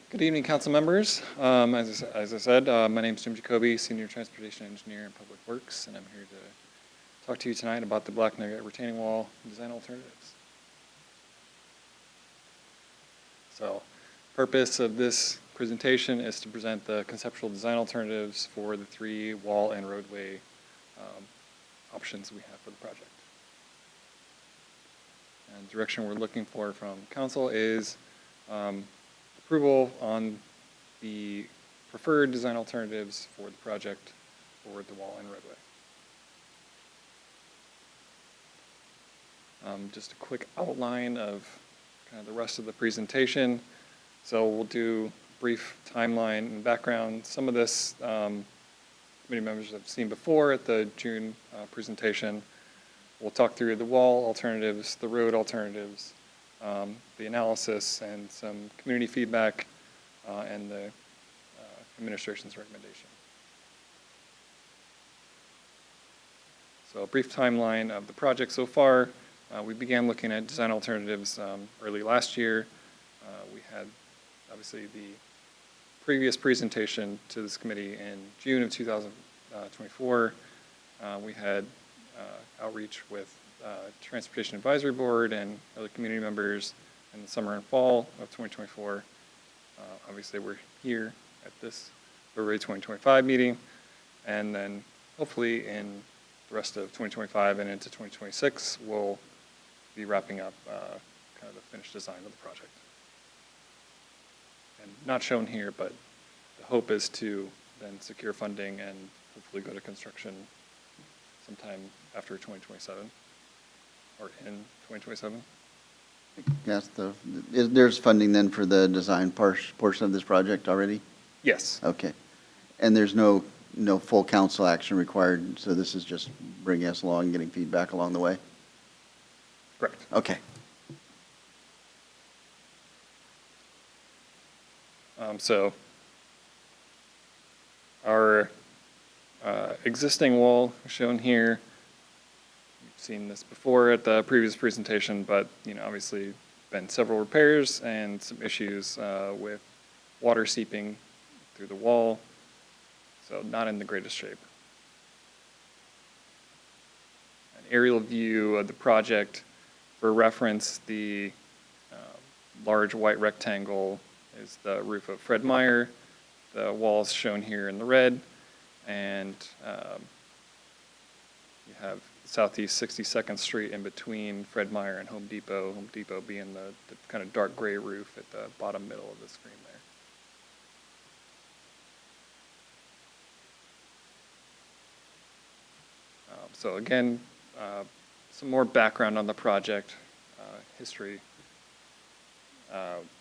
Good evening, council members. As I said, my name is Jim Jacoby, Senior Transportation Engineer in Public Works, and I'm here to talk to you tonight about the Black Nugget retaining wall design alternatives. So, purpose of this presentation is to present the conceptual design alternatives for the 3 wall and roadway options we have for the project. And direction we're looking for from council is approval on the preferred design alternatives for the project for the wall and roadway. Just a quick outline of kind of the rest of the presentation. So we'll do brief timeline and background. Some of this committee members have seen before at the June presentation. We'll talk through the wall alternatives, the road alternatives, the analysis and some community feedback, and the administration's recommendation. So a brief timeline of the project so far. We began looking at design alternatives early last year. We had obviously the previous presentation to this committee in June of 2024. We had outreach with Transportation Advisory Board and other community members in the summer and fall of 2024. Obviously, we're here at this February 2025 meeting, and then hopefully in the rest of 2025 and into 2026, we'll be wrapping up kind of the finished design of the project. And not shown here, but the hope is to then secure funding and hopefully go to construction sometime after 2027 or in 2027. Yes, there's funding then for the design portion of this project already? Yes. Okay. And there's no full council action required, so this is just bringing us along, getting feedback along the way? Correct. Okay. So our existing wall shown here, you've seen this before at the previous presentation, but obviously been several repairs and some issues with water seeping through the wall, so not in the greatest shape. An aerial view of the project, for reference, the large white rectangle is the roof of Fred Meyer. The walls shown here in the red, and You have Southeast 62nd Street in between Fred Meyer and Home Depot being the kind of dark gray roof at the bottom middle of the screen there. So again, some more background on the project, history.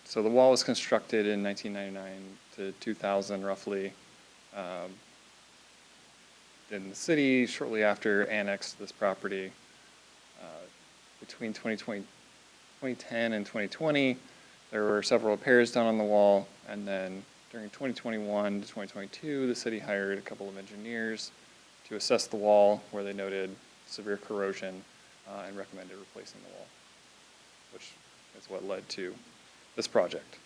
So the wall was constructed in 1999 to 2000 roughly. Then the city, shortly after, annexed this property. Between 2010 and 2020, there were several repairs done on the wall, and then during 2021 to 2022, the city hired a couple of engineers to assess the wall, where they noted severe corrosion and recommended replacing the wall, which is what led to this project.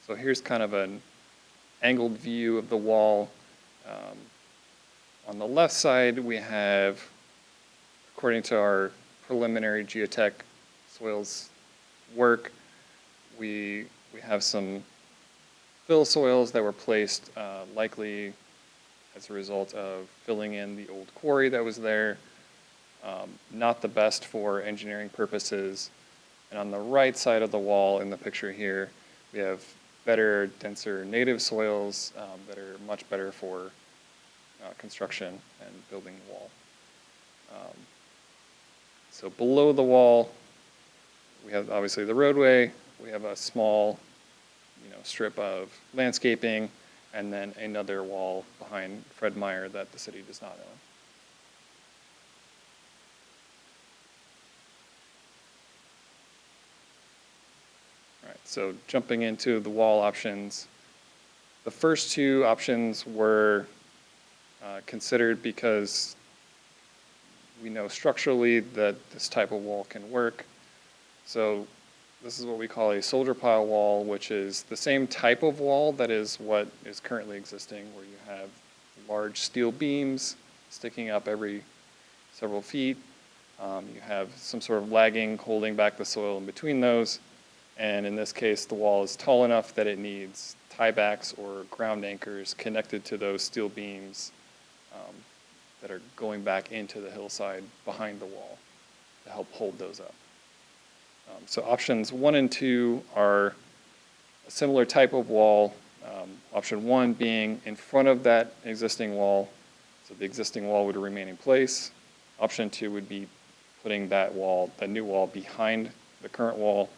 So here's kind of an angled view of the wall. On the left side, we have, according to our preliminary geotech soils work, we have some fill soils that were placed likely as a result of filling in the old quarry that was there. Not the best for engineering purposes. And on the right side of the wall in the picture here, we have better, denser native soils that are much better for construction and building the wall. So below the wall, we have obviously the roadway. We have a small, strip of landscaping, and then another wall behind Fred Meyer that the city does not own. All right, so jumping into the wall options, the first two options were considered because we know structurally that this type of wall can work. So this is what we call a soldier pile wall, which is the same type of wall that is what is currently existing, where you have large steel beams sticking up every several feet. You have some sort of lagging holding back the soil in between those. And in this case, the wall is tall enough that it needs tiebacks or ground anchors connected to those steel beams that are going back into the hillside behind the wall to help hold those up. So options 1 and 2 are a similar type of wall. Option 1 being in front of that existing wall, so the existing wall would remain in place. Option 2 would be putting that new wall behind the current wall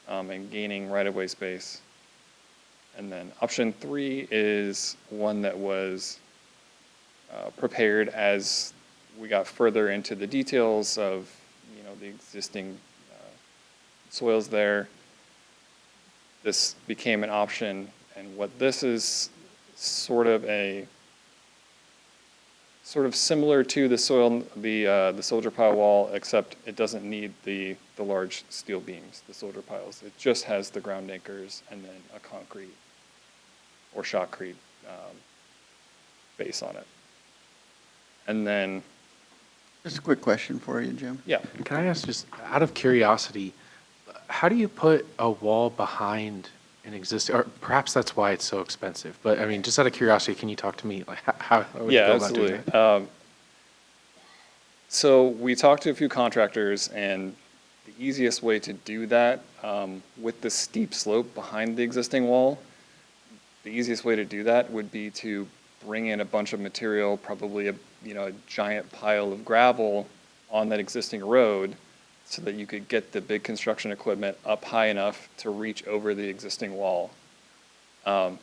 and gaining right-of-way space. And then option 3 is one that was prepared as we got further into the details of the existing soils there. This became an option, and what this is sort of similar to the soldier pile wall, except it doesn't need the large steel beams, the soldier piles. It just has the ground anchors and then a concrete or shotcrete base on it. And then, Just a quick question for you, Jim. yeah, Can I ask, just out of curiosity, how do you put a wall behind an existing, or perhaps that's why it's so expensive, but I mean, just out of curiosity, can you talk to me, like, how would you yeah, go about doing absolutely. that? So we talked to a few contractors, and the easiest way to do that with the steep slope behind the existing wall, the easiest way to do that would be to bring in a bunch of material, probably a giant pile of gravel on that existing road, so that you could get the big construction equipment up high enough to reach over the existing wall.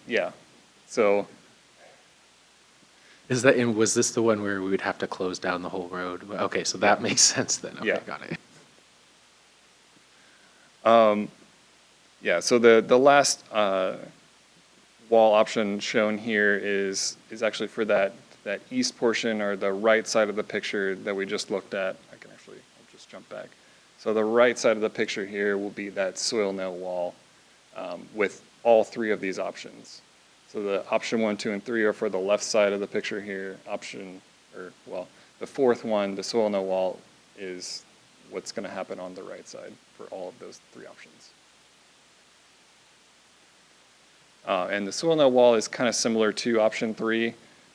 Yeah, so And was this the one where we would have to close down the whole road? Okay, so that makes sense then. Okay, Yeah. got it. yeah, so the last wall option shown here is actually for that east portion, or the right side of the picture that we just looked at. I'll just jump back. So the right side of the picture here will be that soil nail wall with all 3 of these options. So the option 1, 2, and 3 are for the left side of the picture here. The fourth one, the soil nail wall, is what's going to happen on the right side for all of those 3 options. And the soil nail wall is kind of similar to option 3.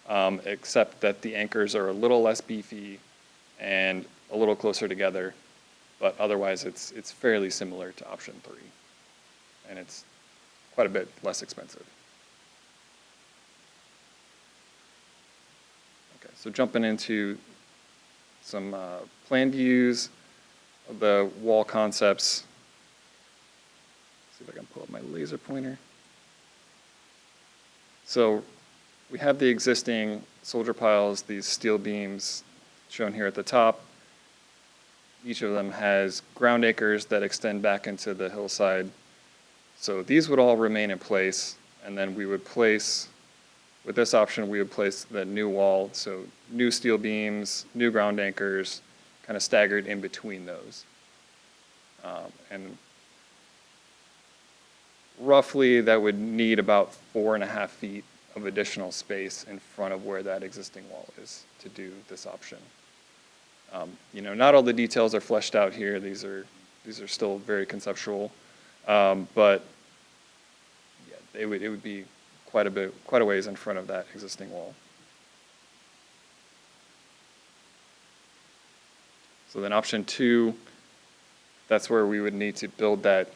except that the anchors are a little less beefy and a little closer together, but otherwise it's fairly similar to option 3, and it's quite a bit less expensive. Okay, so jumping into some plan views of the wall concepts. See if I can pull up my laser pointer. So we have the existing soldier piles, these steel beams shown here at the top. Each of them has ground anchors that extend back into the hillside. So these would all remain in place, and then we would place, with this option, we would place the new wall, so new steel beams, new ground anchors, kind of staggered in between those. And roughly that would need about 4.5 feet of additional space in front of where that existing wall is to do this option. Not all the details are fleshed out here. These are still very conceptual, but yeah, it would be quite a ways in front of that existing wall. So then option 2, that's where we would need to build that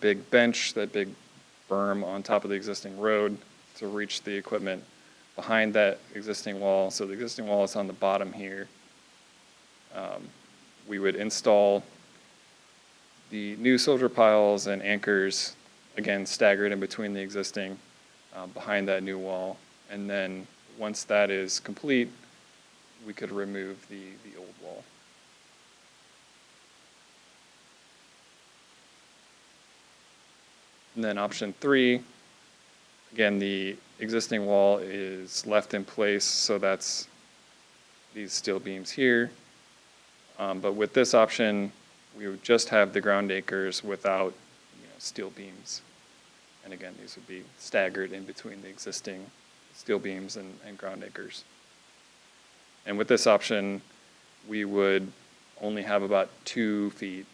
big bench, that big berm on top of the existing road to reach the equipment behind that existing wall. So the existing wall is on the bottom here. We would install the new soldier piles and anchors, again, staggered in between the existing, behind that new wall. And then once that is complete, we could remove the old wall. And then option 3, again, the existing wall is left in place, so that's these steel beams here. But with this option, we would just have the ground anchors without steel beams. And again, these would be staggered in between the existing steel beams and ground anchors. And with this option, we would only have about 2 feet.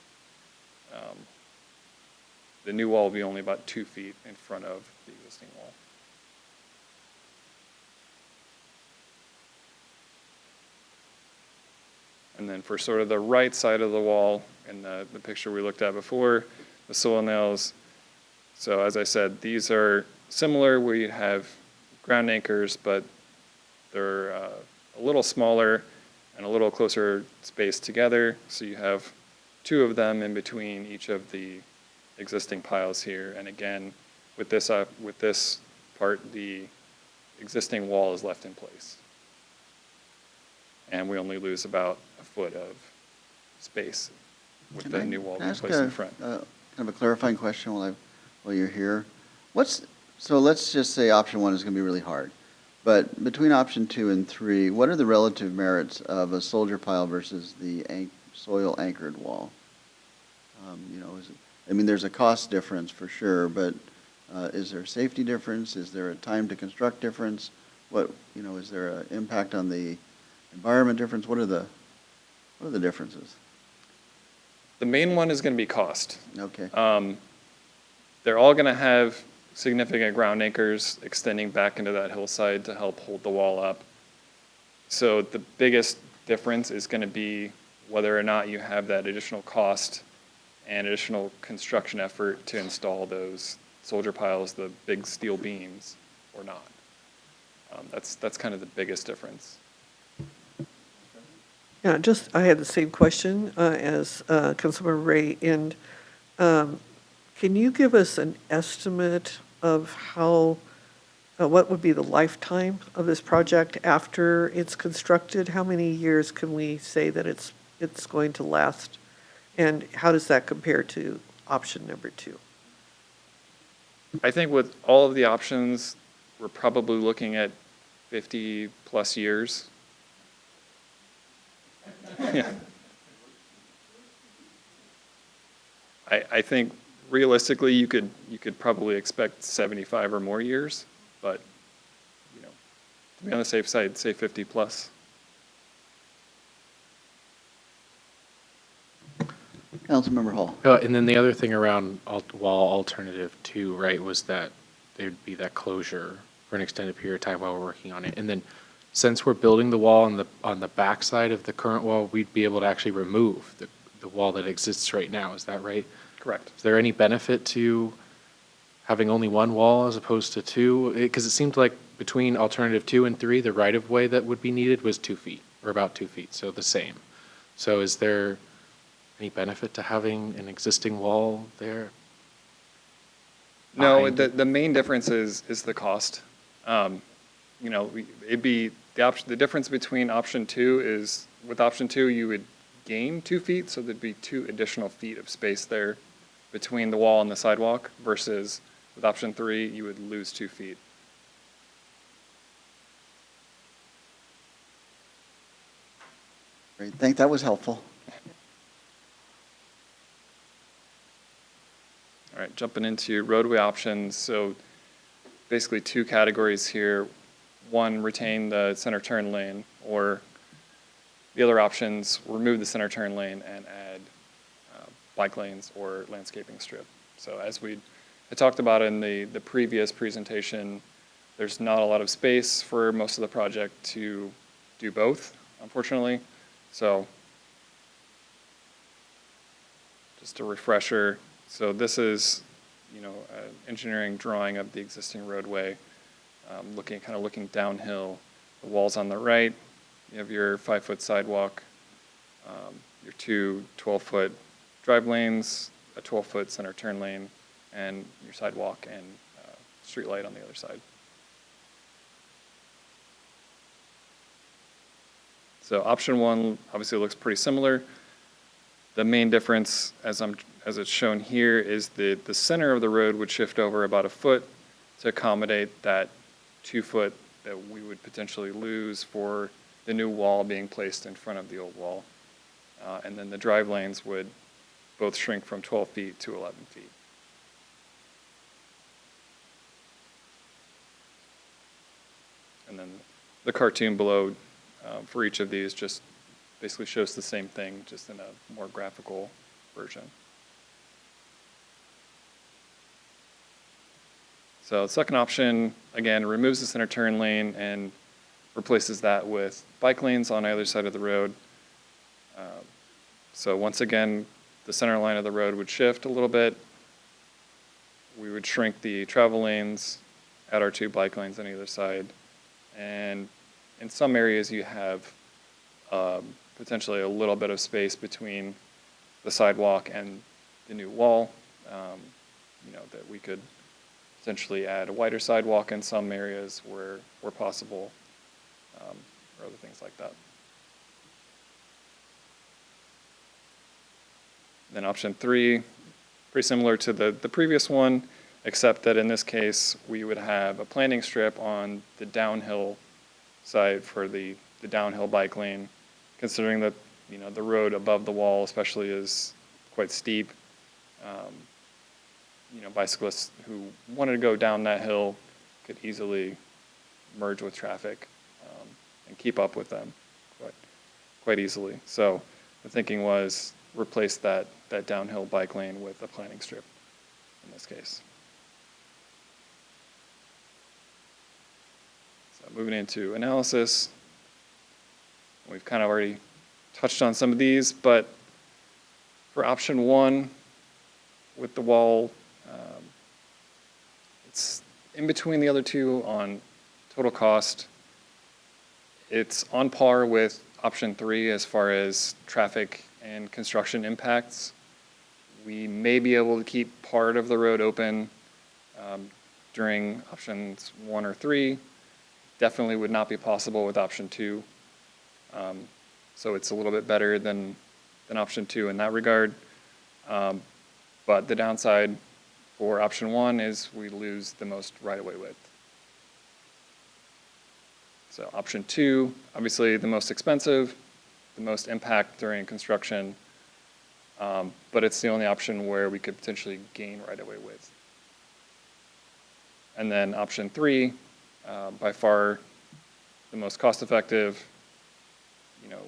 The new wall will be only about 2 feet in front of the existing wall. And then for sort of the right side of the wall, in the picture we looked at before, the soil nails. So as I said, these are similar. We have ground anchors, but they're a little smaller and a little closer spaced together. So you have 2 of them in between each of the existing piles here. And again, with this part, the existing wall is left in place. And we only lose about a foot of space with the new wall being placed in front. Kind of a clarifying question while you're here. So let's just say option 1 is going to be really hard. But between option 2 and 3, what are the relative merits of a soldier pile versus the soil anchored wall? There's a cost difference for sure, but is there a safety difference? Is there a time to construct difference? Is there an impact on the environment difference? What are the differences? The main one is going to be cost. Okay. They're all going to have significant ground anchors extending back into that hillside to help hold the wall up. So the biggest difference is going to be whether or not you have that additional cost and additional construction effort to install those soldier piles, the big steel beams, or not. That's kind of the biggest difference. Yeah, I had the same question as Councilmember Ray. And can you give us an estimate of what would be the lifetime of this project after it's constructed? How many years can we say that it's going to last? And how does that compare to option number 2? I think with all of the options, we're probably looking at 50 plus years. Yeah. I think realistically you could probably expect 75 or more years, but to be on the safe side, say 50 plus. Councilmember Hall. And then the other thing around wall alternative 2, right, was that there'd be that closure for an extended period of time while we're working on it. And then since we're building the wall on the backside of the current wall, we'd be able to actually remove the wall that exists right now. Is that right? Correct. Is there any benefit to having only one wall as opposed to two? Because it seemed like between alternative 2 and 3, the right-of-way that would be needed was 2 feet, or about 2 feet, so the same. So is there any benefit to having an existing wall there? No, behind it? the main difference is the cost. You know, it'd be the difference between option 2 is, with option 2, you would gain 2 feet, so there'd be 2 additional feet of space there between the wall and the sidewalk, versus with option 3, you would lose 2 feet. Great, think that was helpful. All right, jumping into roadway options. So basically 2 categories here. One, retain the center turn lane, or the other options, remove the center turn lane and add bike lanes or landscaping strip. So as we had talked about in the previous presentation, there's not a lot of space for most of the project to do both, unfortunately. So just a refresher. So this is, you know, an engineering drawing of the existing roadway, looking downhill. The wall's on the right. You have your 5-foot sidewalk, your 2 12-foot drive lanes, a 12-foot center turn lane, and your sidewalk and street light on the other side. So option 1 obviously looks pretty similar. The main difference, as it's shown here, is the center of the road would shift over about a foot to accommodate that 2 foot that we would potentially lose for the new wall being placed in front of the old wall. And then the drive lanes would both shrink from 12 feet to 11 feet. And then the cartoon below for each of these just basically shows the same thing, just in a more graphical version. So the second option, again, removes the center turn lane and replaces that with bike lanes on either side of the road. So once again, the center line of the road would shift a little bit. We would shrink the travel lanes, add our 2 bike lanes on either side. And in some areas you have potentially a little bit of space between the sidewalk and the new wall. You know, that we could potentially add a wider sidewalk in some areas where possible, or other things like that. Then option 3, pretty similar to the previous one, except that in this case, we would have a planting strip on the downhill side for the downhill bike lane, considering that, you know, the road above the wall especially is quite steep. You know, bicyclists who wanted to go down that hill could easily merge with traffic and keep up with them quite easily. So the thinking was replace that downhill bike lane with a planting strip in this case. So moving into analysis, we've kind of already touched on some of these, but for option 1 with the wall, it's in between the other 2 on total cost. It's on par with option 3 as far as traffic and construction impacts. We may be able to keep part of the road open during options 1 or 3. Definitely would not be possible with option 2. So it's a little bit better than option 2 in that regard. But the downside for option 1 is we lose the most right-of-way width. So option 2, obviously the most expensive, the most impact during construction, but it's the only option where we could potentially gain right-of-way width. And then option 3, by far the most cost-effective, you know,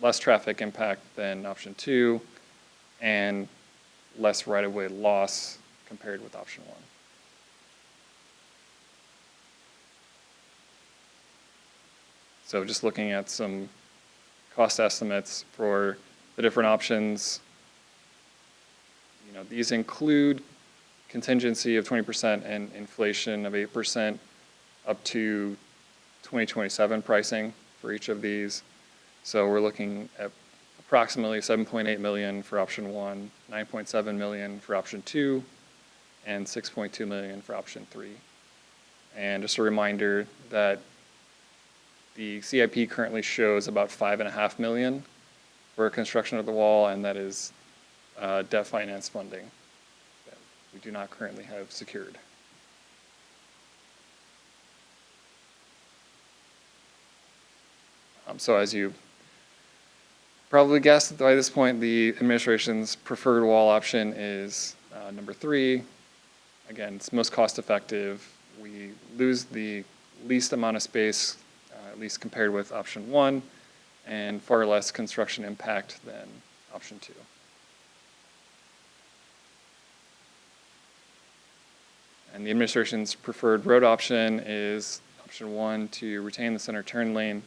less traffic impact than option 2, and less right-of-way loss compared with option 1. So just looking at some cost estimates for the different options. You know, these include contingency of 20% and inflation of 8% up to 2027 pricing for each of these. So we're looking at approximately 7.8 million for option 1, 9.7 million for option 2, and 6.2 million for option 3. And just a reminder that the CIP currently shows about 5.5 million for construction of the wall, and that is debt finance funding that we do not currently have secured. So as you probably guessed by this point, the administration's preferred wall option is number 3. Again, it's most cost effective. We lose the least amount of space, at least compared with option 1, and far less construction impact than option 2. And the administration's preferred road option is option 1, to retain the center turn lane.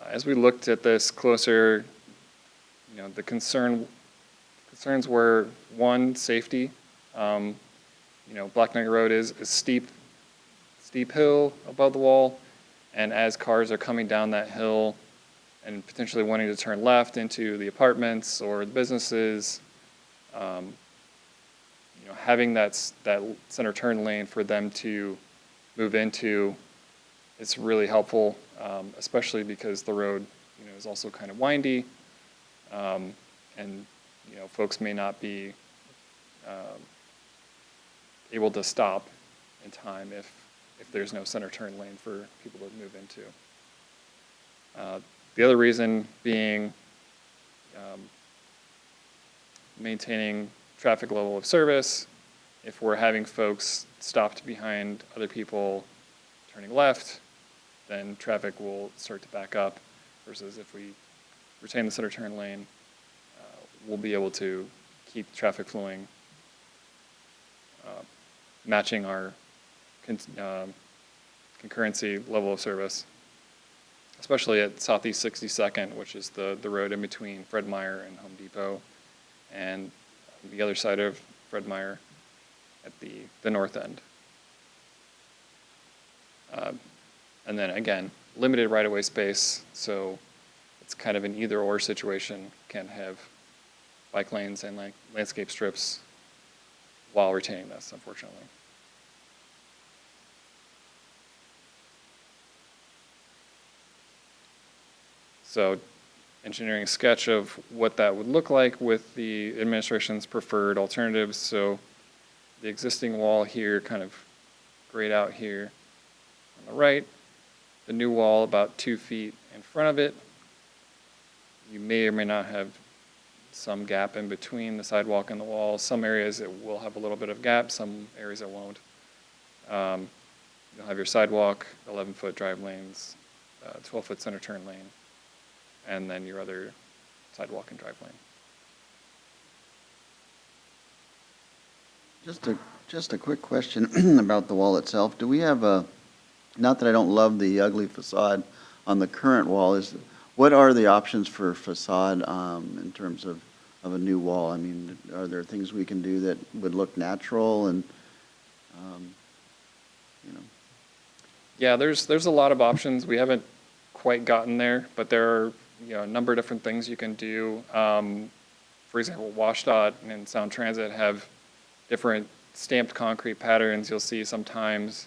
As we looked at this closer, you know, the concerns were, 1, safety. You know, Black Nugget Road is a steep hill above the wall, and as cars are coming down that hill and potentially wanting to turn left into the apartments or the businesses, you know, having that center turn lane for them to move into is really helpful, especially because the road, you know, is also kind of windy, and you know, folks may not be able to stop in time if there's no center turn lane for people to move into. The other reason being maintaining traffic level of service. If we're having folks stopped behind other people turning left, then traffic will start to back up, versus if we retain the center turn lane, we'll be able to keep traffic flowing, matching our concurrency level of service, especially at Southeast 62nd, which is the road in between Fred Meyer and Home Depot, and the other side of Fred Meyer at the north end. And then again, limited right-of-way space, so it's kind of an either-or situation. Can't have bike lanes and landscape strips while retaining this, unfortunately. So engineering a sketch of what that would look like with the administration's preferred alternatives. So the existing wall here, kind of grayed out here on the right. The new wall about 2 feet in front of it. You may or may not have some gap in between the sidewalk and the wall. Some areas it will have a little bit of gap, some areas it won't. You'll have your sidewalk, 11-foot drive lanes, 12-foot center turn lane, and then your other sidewalk and drive lane. Just a quick question about the wall itself. Do we have a, not that I don't love the ugly facade on the current wall, what are the options for facade in terms of a new wall? I mean, are there things we can do that would look natural and, you know? Yeah, there's a lot of options. We haven't quite gotten there, but there are, you know, a number of different things you can do. For example, WashDOT and Sound Transit have different stamped concrete patterns you'll see sometimes.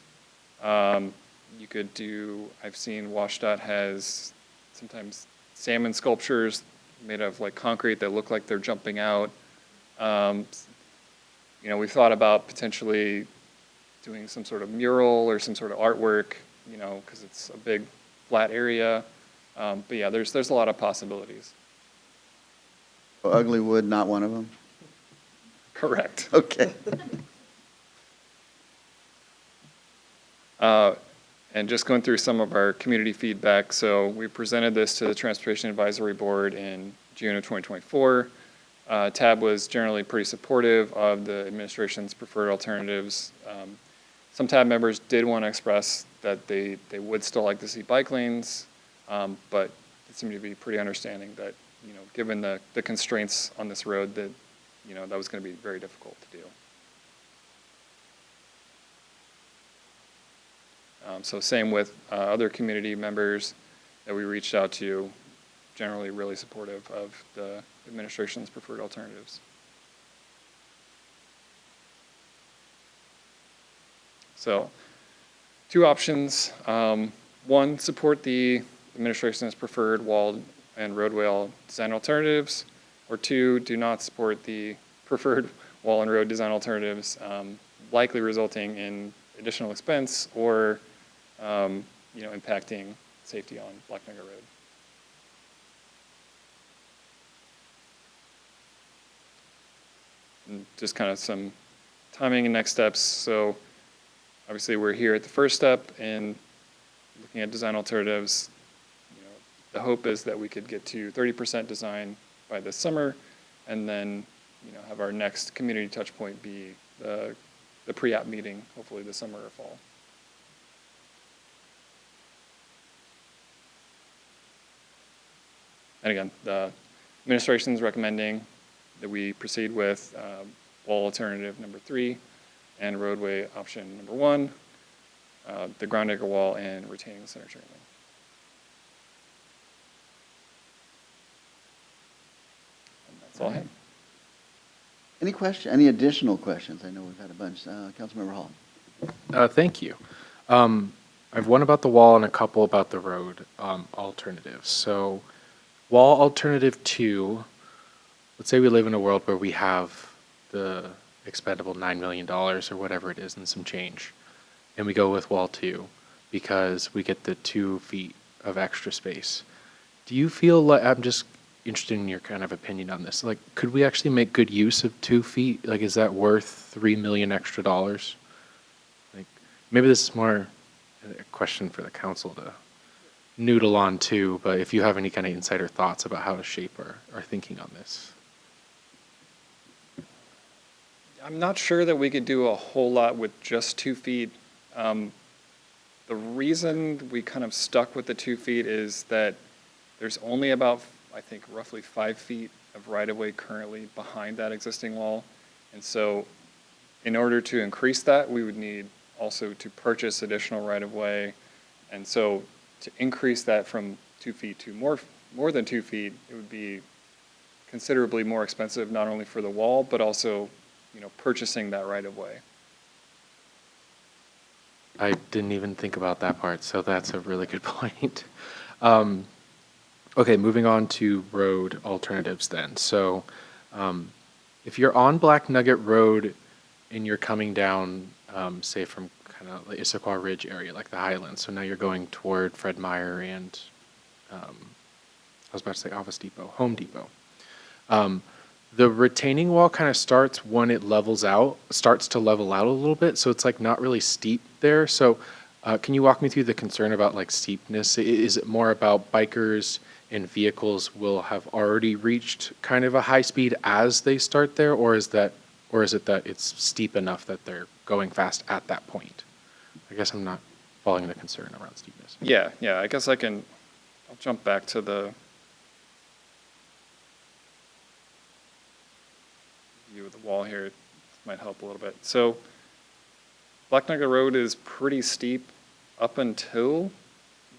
You could do, I've seen WashDOT has sometimes salmon sculptures made of like concrete that look like they're jumping out. You know, we've thought about potentially doing some sort of mural or some sort of artwork, you know, because it's a big flat area. But yeah, there's a lot of possibilities. Ugly wood, not one of them? Correct. Okay. And just going through some of our community feedback. So we presented this to the Transportation Advisory Board in June of 2024. TAB was generally pretty supportive of the administration's preferred alternatives. Some TAB members did want to express that they would still like to see bike lanes But they seemed to be pretty understanding that, given the constraints on this road, that, that was going to be very difficult to do. So same with other community members that we reached out to, generally really supportive of the administration's preferred alternatives. So 2 options. One, support the administration's preferred wall and roadway design alternatives, or 2, do not support the preferred wall and road design alternatives, likely resulting in additional expense or impacting safety on Black Nugget Road. And just kind of some timing and next steps. So obviously we're here at the first step in looking at design alternatives. The hope is that we could get to 30% design by this summer, and then have our next community touch point be the pre-app meeting, hopefully this summer or fall. And again, the administration is recommending that we proceed with wall alternative number 3 and roadway option number 1, the ground anchor wall and retaining center chain link. And that's all I have. Any additional questions? I know we've had a bunch. Councilmember Hall. Thank you. I have one about the wall and a couple about the road alternatives. So wall alternative 2, let's say we live in a world where we have the expendable $9 million or whatever it is and some change, and we go with wall 2 because we get the 2 feet of extra space. Do you feel like, I'm just interested in your kind of opinion on this, like, could we actually make good use of 2 feet? Like, is that worth $3 million extra dollars? Like, maybe this is more a question for the council to noodle on too, but if you have any kind of insider thoughts about how to shape our thinking on this. I'm not sure that we could do a whole lot with just 2 feet. The reason we kind of stuck with the 2 feet is that there's only about, I think, roughly 5 feet of right-of-way currently behind that existing wall. And so in order to increase that, we would need also to purchase additional right-of-way. And so to increase that from 2 feet to more than 2 feet, it would be considerably more expensive, not only for the wall, but also, purchasing that right-of-way. I didn't even think about that part, so that's a really good point. Okay, moving on to road alternatives then. So if you're on Black Nugget Road and you're coming down, say from kind of the Issaquah Ridge area, like the Highlands, so now you're going toward Fred Meyer and, I was about to say Office Depot, Home Depot. The retaining wall kind of starts to level out a little bit, so it's like not really steep there. So can you walk me through the concern about like steepness? Is it more about bikers and vehicles will have already reached kind of a high speed as they start there, or is it that it's steep enough that they're going fast at that point? I guess I'm not following the concern around steepness. Yeah, I guess I'll jump back to the view of the wall here. It might help a little bit. So Black Nugget Road is pretty steep up until you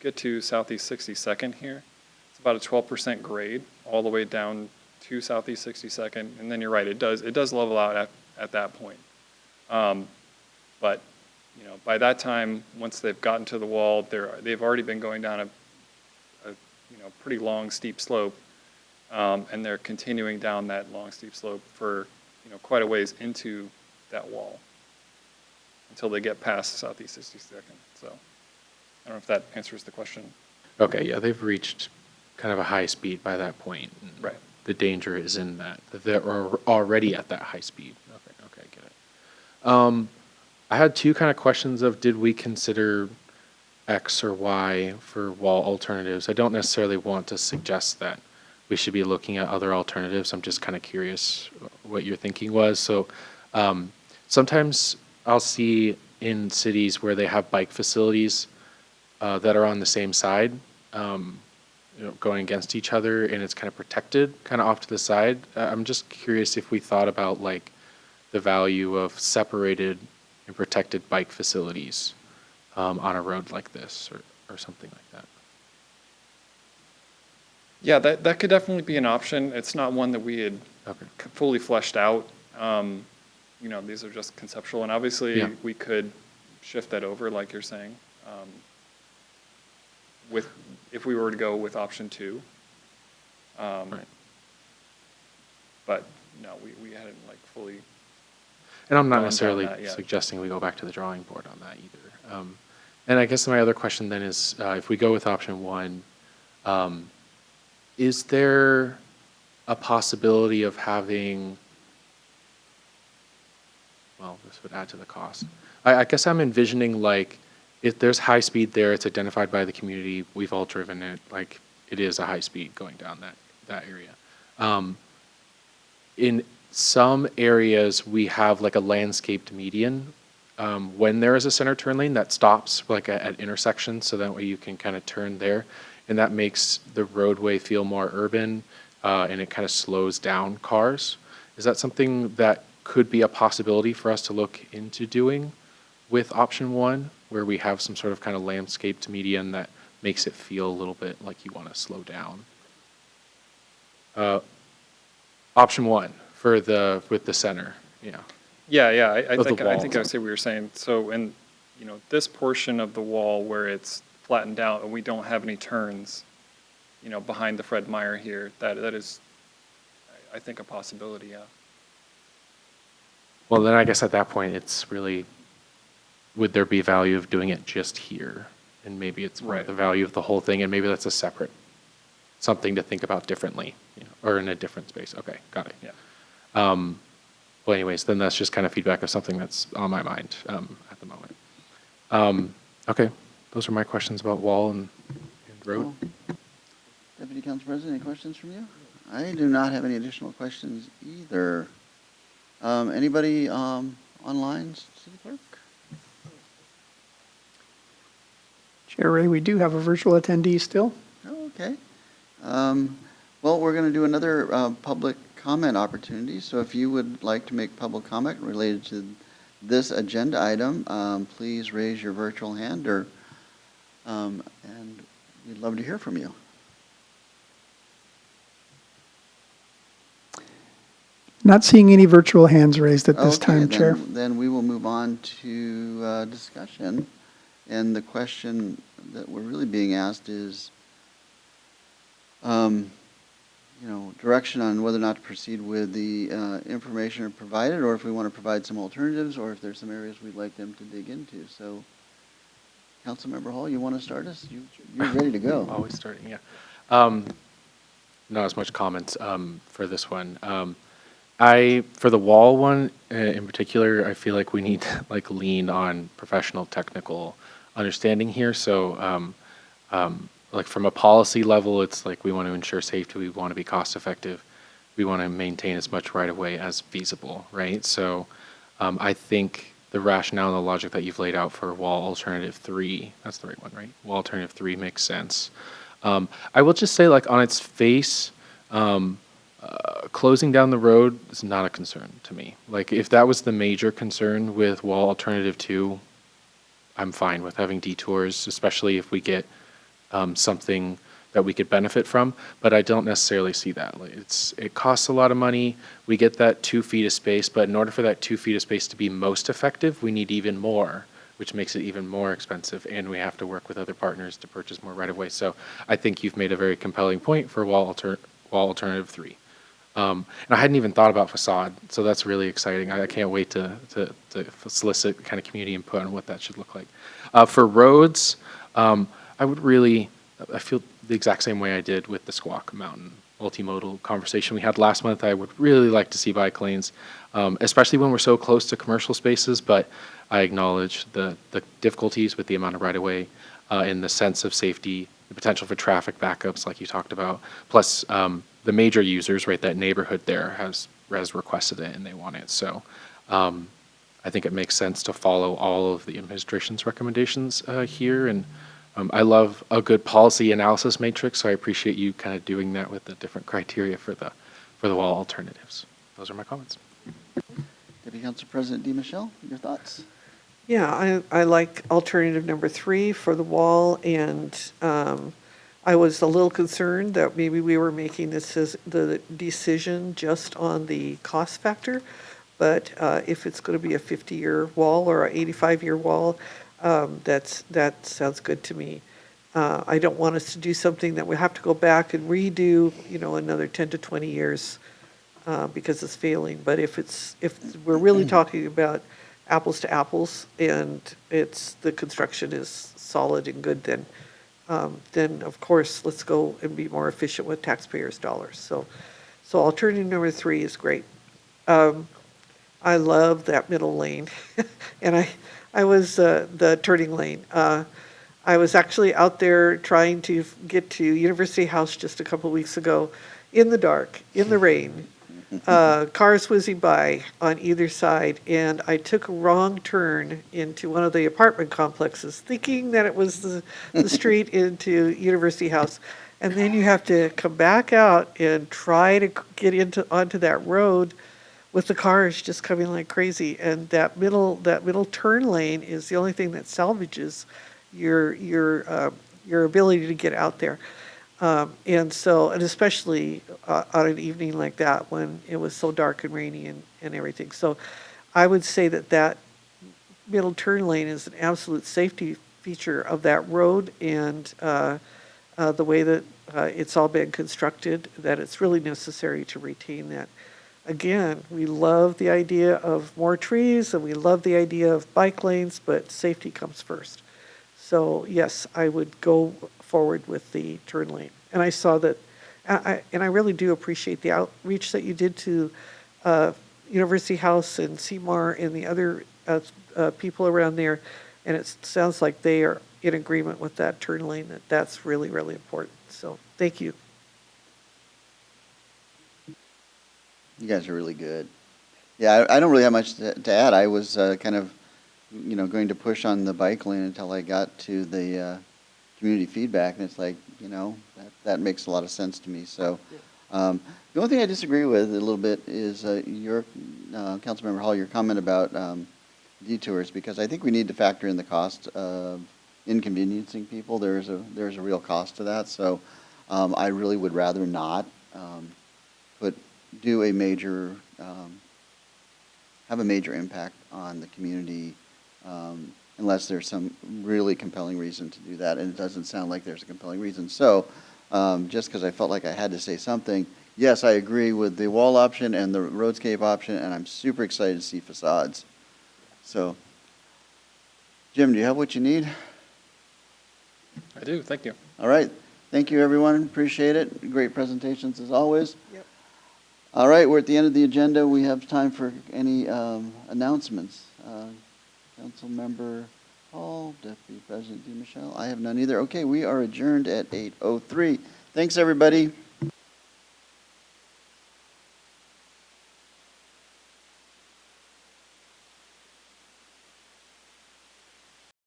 get to Southeast 62nd here. It's about a 12% grade all the way down to Southeast 62nd, and then you're right, it does level out at that point. But by that time, once they've gotten to the wall, they've already been going down a pretty long steep slope, and they're continuing down that long steep slope for quite a ways into that wall until they get past Southeast 62nd. So I don't know if that answers the question. Okay, yeah, they've reached kind of a high speed by that point. Right. The danger is in that they're already at that high speed. Okay, I get it. I had 2 kind of questions of did we consider X or Y for wall alternatives. I don't necessarily want to suggest that we should be looking at other alternatives. I'm just kind of curious what your thinking was. So sometimes I'll see in cities where they have bike facilities that are on the same side, going against each other and it's kind of protected kind of off to the side. I'm just curious if we thought about like the value of separated and protected bike facilities on a road like this or something like that. Yeah, that could definitely be an option. It's not one that we had Okay. fully fleshed out. These are just conceptual, and obviously Yeah. we could shift that over, like you're saying, if we were to go with option 2. Right. But no, we hadn't like fully. And I'm not gone down necessarily that yet. suggesting we go back to the drawing board on that either. And I guess my other question then is, if we go with option 1, is there a possibility of having, well, this would add to the cost. I guess I'm envisioning like, if there's high speed there, it's identified by the community, we've all driven it, like it is a high speed going down that area. In some areas, we have like a landscaped median when there is a center turn lane that stops like at intersections, so that way you can kind of turn there, and that makes the roadway feel more urban, and it kind of slows down cars. Is that something that could be a possibility for us to look into doing with option 1, where we have some sort of kind of landscaped median that makes it feel a little bit like you want to slow down? Option 1 with the center, yeah. Yeah, I Of the think I wall. see what you're saying. So in, this portion of the wall where it's flattened out and we don't have any turns, behind the Fred Meyer here, that is, I think, a possibility, yeah. Well, then I guess at that point, it's really, would there be value of doing it just here? And maybe it's more Right. the value of the whole thing, and maybe that's a separate, something to think about differently, or in a different space. Okay, got it. Yeah. Well, anyways, then that's just kind of feedback of something that's on my mind at the moment. Okay, those are my questions about wall and road. Cool. Deputy Council President, any questions from you? I do not have any additional questions either. Anybody online, City Clerk? Chair Ray, we do have a virtual attendee still. Oh, okay. Well, we're going to do another public comment opportunity, so if you would like to make public comment related to this agenda item, please raise your virtual hand, and we'd love to hear from you. Not seeing any virtual hands raised at this Okay, time, Chair. Then we will move on to discussion. And the question that we're really being asked is, direction on whether or not to proceed with the information provided, or if we want to provide some alternatives, or if there's some areas we'd like them to dig into. So, Councilmember Hall, you want to start us? You're ready to go. Always starting, yeah. Not as much comments for this one. For the wall one in particular, I feel like we need to like lean on professional technical understanding here. So like from a policy level, it's like we want to ensure safety, we want to be cost effective, we want to maintain as much right of way as feasible, right? So I think the rationale and the logic that you've laid out for wall alternative 3, that's the right one, right? Wall alternative 3 makes sense. I will just say, like, on its face, closing down the road is not a concern to me. Like, if that was the major concern with wall alternative 2, I'm fine with having detours, especially if we get something that we could benefit from, but I don't necessarily see that. Like, it costs a lot of money. We get that 2 feet of space, but in order for that 2 feet of space to be most effective, we need even more, which makes it even more expensive, and we have to work with other partners to purchase more right of way. So I think you've made a very compelling point for wall alternative 3. And I hadn't even thought about facade, so that's really exciting. I can't wait to solicit kind of community input on what that should look like. For roads, I feel the exact same way I did with the Squawk Mountain multimodal conversation we had last month. I would really like to see bike lanes, especially when we're so close to commercial spaces, but I acknowledge the difficulties with the amount of right-of-way and the sense of safety, the potential for traffic backups like you talked about, plus the major users, right, that neighborhood there has requested it and they want it. So I think it makes sense to follow all of the administration's recommendations here, and I love a good policy analysis matrix, so I appreciate you kind of doing that with the different criteria for the wall alternatives. Those are my comments. Deputy Council President DiMichele, your thoughts? Yeah, I like alternative number 3 for the wall, and I was a little concerned that maybe we were making the decision just on the cost factor, but if it's going to be a 50-year wall or an 85-year wall, that sounds good to me. I don't want us to do something that we have to go back and redo, another 10 to 20 years because it's failing. But if we're really talking about apples to apples and the construction is solid and good, then of course, let's go and be more efficient with taxpayers' dollars. So alternative number 3 is great. I love that middle lane. And I was the turning lane. I was actually out there trying to get to University House just a couple of weeks ago in the dark, in the rain, cars whizzing by on either side, and I took a wrong turn into one of the apartment complexes, thinking that it was the street into University House. And then you have to come back out and try to get onto that road with the cars just coming like crazy. And that middle turn lane is the only thing that salvages your ability to get out there. And especially on an evening like that when it was so dark and rainy and everything. So I would say that middle turn lane is an absolute safety feature of that road, and the way that it's all been constructed, that it's really necessary to retain that. Again, we love the idea of more trees and we love the idea of bike lanes, but safety comes first. So yes, I would go forward with the turn lane. And I saw that, and I really do appreciate the outreach that you did to University House and Seymour and the other people around there. And it sounds like they are in agreement with that turn lane, that's really, really important. So thank you. You guys are really good. Yeah, I don't really have much to add. I was kind of, going to push on the bike lane until I got to the community feedback, and it's like, that makes a lot of sense to me. So the only thing I disagree with a little bit is your, Councilmember Hall, your comment about detours, because I think we need to factor in the cost of inconveniencing people. There's a real cost to that. So I really would rather not do a major, have a major impact on the community unless there's some really compelling reason to do that, and it doesn't sound like there's a compelling reason. So just because I felt like I had to say something, yes, I agree with the wall option and the roadscape option, and I'm super excited to see facades. So, Jim, do you have what you need? I do, thank you. All right. Thank you, everyone. Appreciate it. Great presentations as always. Yep. All right, we're at the end of the agenda. We have time for any announcements. Councilmember Hall, Deputy President DiMichele. I have none either. Okay, we are adjourned at 8:03. Thanks, everybody.